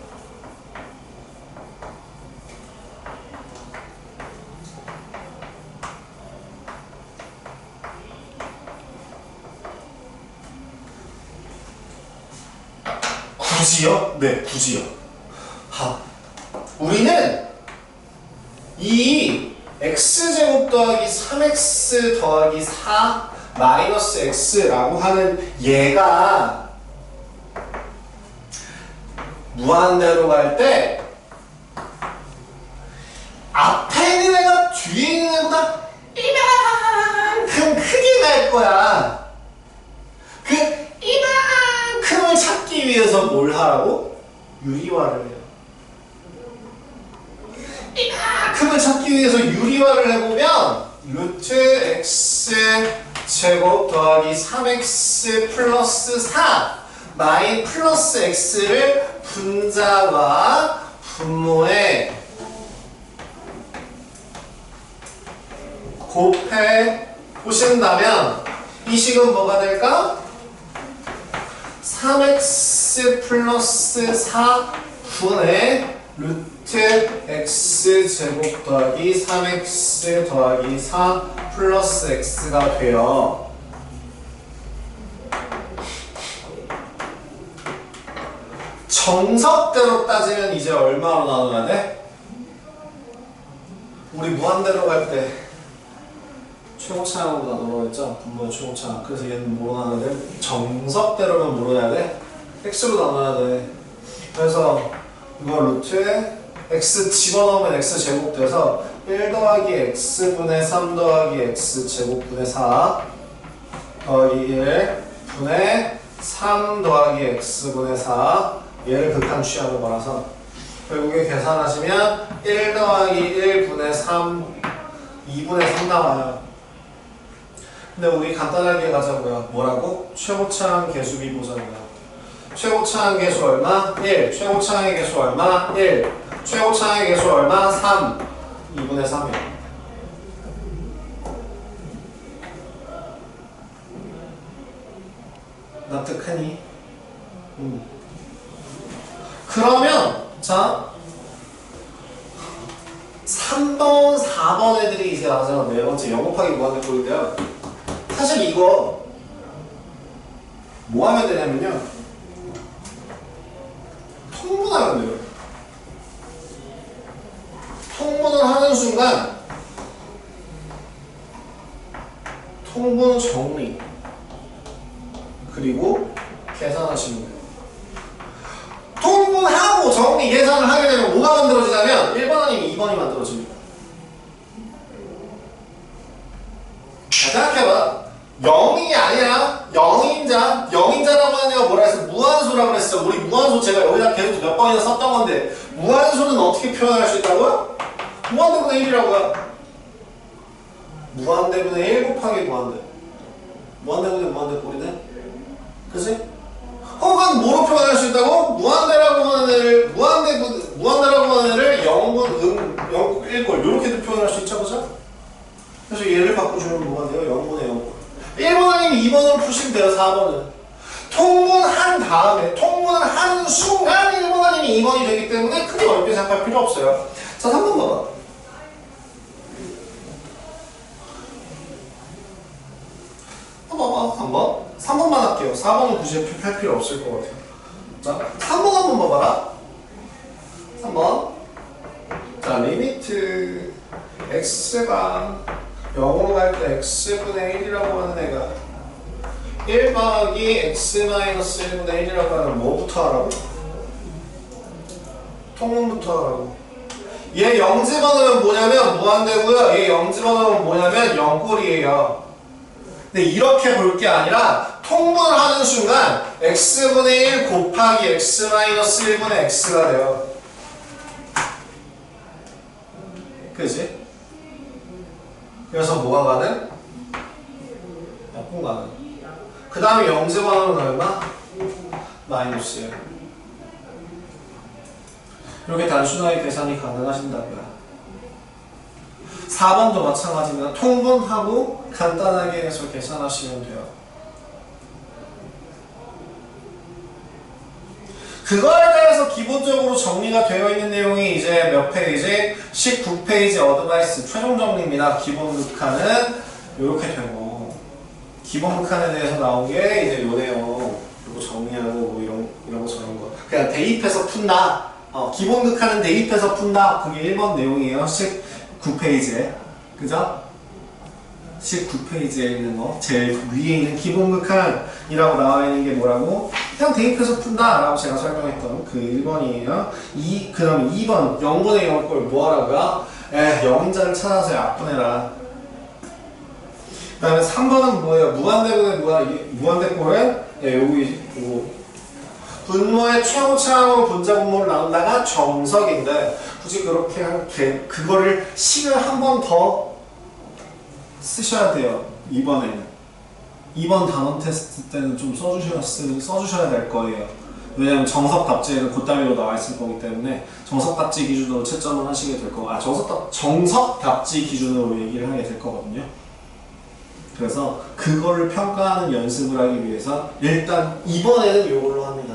굳이요? 네, 굳이요. 우리는 이 x제곱 더하기 3x 더하기 4 마이너스 x라고 하는 얘가 무한대로 갈 때 앞에 있는 애가 뒤에 있는 애보다 이만큼 크게 갈 거야. 그 이만큼을 찾기 위해서 뭘 하라고? 유리화를 해요. 이만큼을 찾기 위해서 유리화를 해보면 루트 x 제곱 더하기 3x 플러스 4 마이 플러스 x를 분자와 분모에 곱해 보신다면 이 식은 뭐가 될까? 3x 플러스 4분의 루트 x 제곱 더하기 3x 더하기 4 플러스 x가 돼요. 정석대로 따지면 이제 얼마로 나눠야 돼? 우리 무한대로 갈 때 최고차항으로 나누라고 했죠? 분모의 최고차항. 그래서 얘는 뭐로 나눠야 돼? 정석대로면 뭐로 해야 돼? x로 나눠야 돼. 그래서 이거 루트에 x 집어넣으면 x 제곱 돼서 1 더하기 x분의 3 더하기 x 제곱분의 4 더하기 1 분의 3 더하기 x분의 4 얘를 극한 취하는 거라서 결국에 계산하시면 1 더하기 1 분의 3 2분의 3 나와요. 근데 우리 간단하게 가자고요. 뭐라고? 최고차항 계수비 보자고요. 최고차항 계수 얼마? 1. 최고차항의 계수 얼마? 1. 최고차항의 계수 얼마? 3. 2분의 3이요. 납득하니? 그러면 자 3번, 4번 애들이 이제 나와서 네 번째 영곱하기 무한대꼴인데요. 사실 이거 뭐 하면 되냐면요. 통분하면 돼요. 통분을 하는 순간 통분 정리 그리고 계산하시면 돼요. 통분하고 정리 계산을 하게 되면 뭐가 만들어지냐면 1번 아니면 2번이 만들어집니다. 자, 생각해봐. 0이 아니라 0인자라고 하는 애가 뭐라 했어? 무한소라고 했어. 우리 무한소 제가 여기다 계속 몇 번이나 썼던 건데 무한소는 어떻게 표현할 수 있다고요? 무한대분의 1이라고요. 무한대분의 1 곱하기 무한대. 무한대분의 무한대꼴이네. 그치? 혹은 뭐로 표현할 수 있다고? 무한대라고 하는 애를 무한대라고 하는 애를 0분 1꼴 이렇게도 표현할 수 있죠, 그죠? 그래서 얘를 바꿔주면 뭐가 돼요? 0분의 0꼴. 1번 아니면 2번으로 푸시면 돼요. 4번은 통분한 다음에 통분을 하는 순간 1번 아니면 2번이 되기 때문에 크게 어렵게 생각할 필요 없어요. 자, 3번 봐봐. 봐봐. 3번만 할게요. 4번은 굳이 할 필요 없을 것 같아요. 자, 3번 한번 봐봐라. 3번. 자, 리미트 x가 0으로 갈 때 x분의 1이라고 하는 애가 1 더하기 x-1분의 1이라고 하는 뭐부터 하라고? 통분부터 하라고. 얘 0 집어넣으면 뭐냐면 무한대고요. 얘 0 집어넣으면 뭐냐면 0꼴이에요. 근데 이렇게 볼 게 아니라 통분을 하는 순간 x분의 1 곱하기 x-1분의 x가 돼요. 그지? 그래서 뭐가 가능? 약분 가능. 그 다음에 0 집어넣으면 얼마? 마이너스예요. 이렇게 단순하게 계산이 가능하신다고요. 4번도 마찬가지입니다. 통분하고 간단하게 해서 계산하시면 돼요. 그거에 대해서 기본적으로 정리가 되어 있는 내용이 이제 몇 페이지? 19페이지 어드바이스 최종 정리입니다. 기본 극한은 이렇게 되고 기본 극한에 대해서 나온 게 이제 요 내용 그리고 정리하고 뭐 이런 거 저런 거 그냥 대입해서 푼다. 기본 극한은 대입해서 푼다. 그게 1번 내용이에요. 19페이지에 그죠? 19페이지에 있는 거 제일 위에 있는 기본 극한이라고 나와 있는 게 뭐라고? 그냥 대입해서 푼다 라고 제가 설명했던 그 1번이에요. 그 다음에 2번 0분의 0꼴 뭐 하라고요? 0인자를 찾아서 약분해라. 그 다음에 3번은 뭐예요? 무한대꼴은 여기 분모의 최고차항으로 분자분모를 나눈다가 정석인데 굳이 그렇게 그거를 식을 한 번 더 쓰셔야 돼요. 2번에는 2번 단원 테스트 때는 좀 써주셔야 될 거예요. 왜냐면 정석 답지에는 그따위로 나와 있을 거기 때문에 정석 답지 기준으로 채점을 하시게 될 거고 정석 답지 기준으로 얘기를 하게 될 거거든요. 그래서 그거를 평가하는 연습을 하기 위해서 일단 이번에는 이걸로 합니다.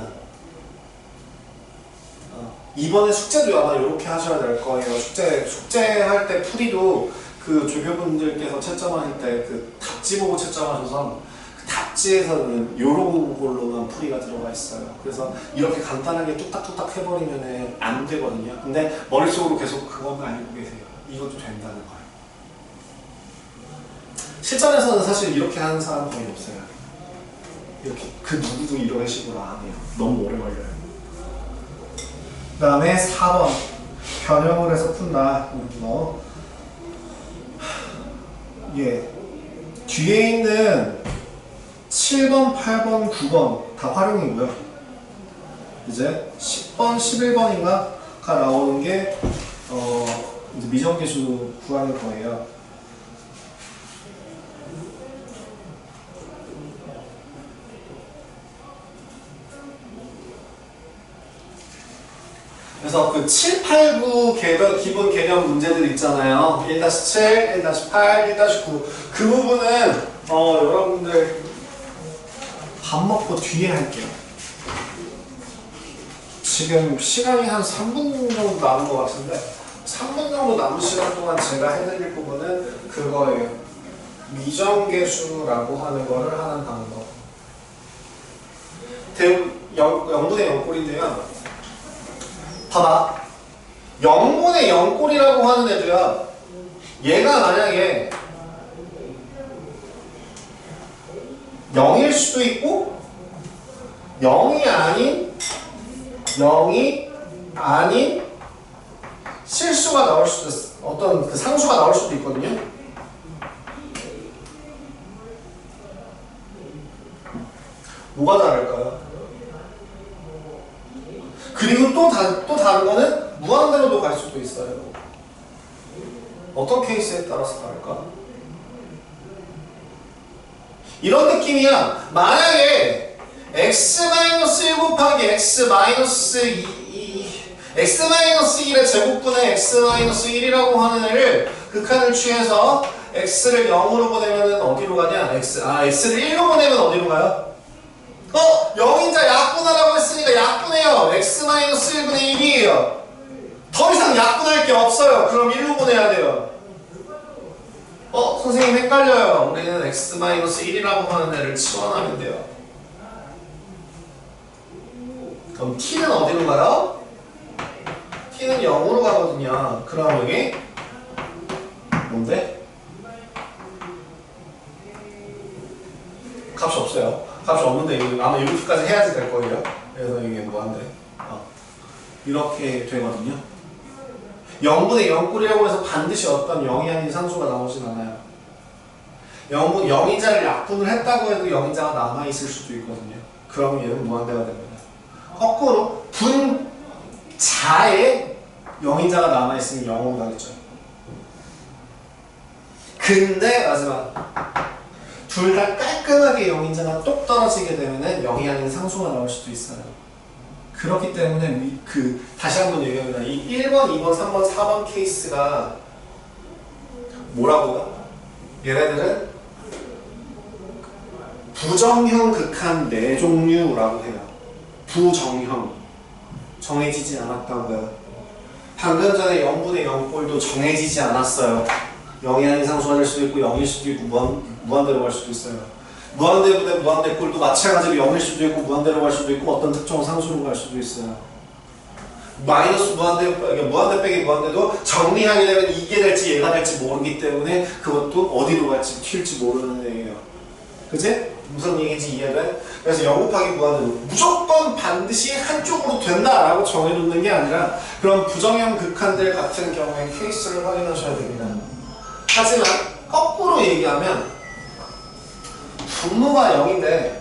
이번에 숙제도 아마 이렇게 하셔야 될 거예요. 숙제할 때 풀이도 그 조교분들께서 채점하실 때 그 답지 보고 채점하셔서 그 답지에서는 요런 걸로만 풀이가 들어가 있어요. 그래서 이렇게 간단하게 뚝딱뚝딱 해버리면 안 되거든요. 근데 머릿속으로 계속 그것만 알고 계세요. 이것도 된다는 거예요. 실전에서는 사실 이렇게 하는 사람 거의 없어요. 이렇게 그 누구도 이런 식으로 안 해요. 너무 오래 걸려요. 그 다음에 4번 변형을 해서 푼다. 예. 뒤에 있는 7번, 8번, 9번 다 활용이고요. 이제 10번, 11번인가가 나오는 게 이제 미정계수 구하는 거예요. 그래서 그 7, 8, 9 기본 개념 문제들 있잖아요. 1-7, 1-8, 1-9 그 부분은 여러분들 밥 먹고 뒤에 할게요. 지금 시간이 한 3분 정도 남은 것 같은데 3분 정도 남은 시간 동안 제가 해드릴 부분은 그거예요. 미정계수라고 하는 거를 하는 방법. 0분의 0꼴인데요. 봐봐. 0분의 0꼴이라고 하는 애도요. 얘가 만약에 0일 수도 있고 0이 아닌 실수가 나올 수도 있어. 어떤 그 상수가 나올 수도 있거든요. 뭐가 다를까요? 그리고 또 다른 거는 무한대로도 갈 수도 있어요. 어떤 케이스에 따라서 다를까? 이런 느낌이야. 만약에 x-1 곱하기 x-2 x-1의 제곱분의 x-1이라고 하는 애를 극한을 취해서 x를 0으로 보내면 어디로 가냐? x를 1로 보내면 어디로 가요? 0인자 약분하라고 했으니까 약분해요. x-1분의 1이에요. 더 이상 약분할 게 없어요. 그럼 1로 보내야 돼요. 선생님 헷갈려요. 우리는 x-1이라고 하는 애를 치환하면 돼요. 그럼 t는 어디로 가요? t는 0으로 가거든요. 그럼 여기 뭔데? 값이 없어요. 값이 없는데 아마 이렇게까지 해야지 될 거예요. 그래서 이게 뭐한데? 이렇게 되거든요. 0분의 0꼴이라고 해서 반드시 어떤 0이 아닌 상수가 나오진 않아요. 0인자를 약분을 했다고 해도 0인자가 남아있을 수도 있거든요. 그럼 얘는 무한대가 됩니다. 거꾸로 분자에 0인자가 남아있으면 0으로 가겠죠. 근데 마지막 둘 다 깔끔하게 0인자가 똑 떨어지게 되면 0이 아닌 상수가 나올 수도 있어요. 그렇기 때문에 다시 한번 얘기합니다. 이 1번, 2번, 3번, 4번 케이스가 뭐라고요? 얘네들은 부정형 극한 4종류라고 해요. 부정형. 정해지지 않았다고요. 방금 전에 0분의 0꼴도 정해지지 않았어요. 0이 아닌 상수가 될 수도 있고 0일 수도 있고 무한대로 갈 수도 있어요. 무한대 대 무한대 꼴도 마찬가지로 0일 수도 있고 무한대로 갈 수도 있고 어떤 특정 상수로 갈 수도 있어요. 마이너스 무한대 빼기 무한대도 정리하게 되면 이게 될지 얘가 될지 모르기 때문에 그것도 어디로 갈지 튈지 모르는 얘기예요. 그치? 무슨 얘기인지 이해돼? 그래서 0 곱하기 무한대도 무조건 반드시 한쪽으로 된다라고 정해놓는 게 아니라 그런 부정형 극한들 같은 경우에 케이스를 확인하셔야 됩니다. 하지만 거꾸로 얘기하면 분모가 0인데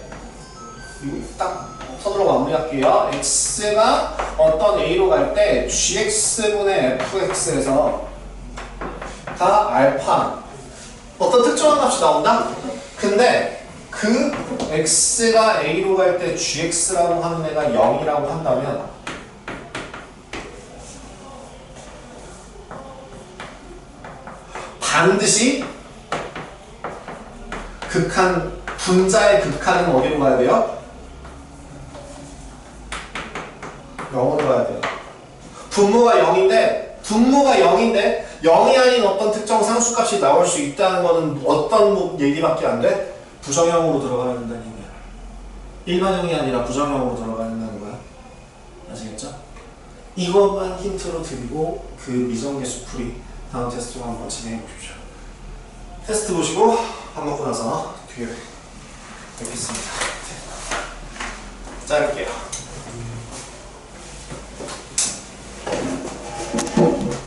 딱 서두로 마무리할게요. x가 어떤 a로 갈 때 gx분의 fx에서 다 알파 어떤 특정한 값이 나온다? 근데 그 x가 a로 갈 때 gx라고 하는 애가 0이라고 한다면 반드시 분자의 극한은 어디로 가야 돼요? 0으로 가야 돼요. 분모가 0인데 0이 아닌 어떤 특정 상수값이 나올 수 있다는 거는 어떤 얘기밖에 안 돼? 부정형으로 들어가야 된다는 얘기야. 일반형이 아니라 부정형으로 들어가야 된다는 거야. 아시겠죠? 이것만 힌트로 드리고 그 미정계수 풀이 다음 테스트로 한번 진행해 보십시오. 테스트 보시고 밥 먹고 나서 뒤에 뵙겠습니다. 자를게요.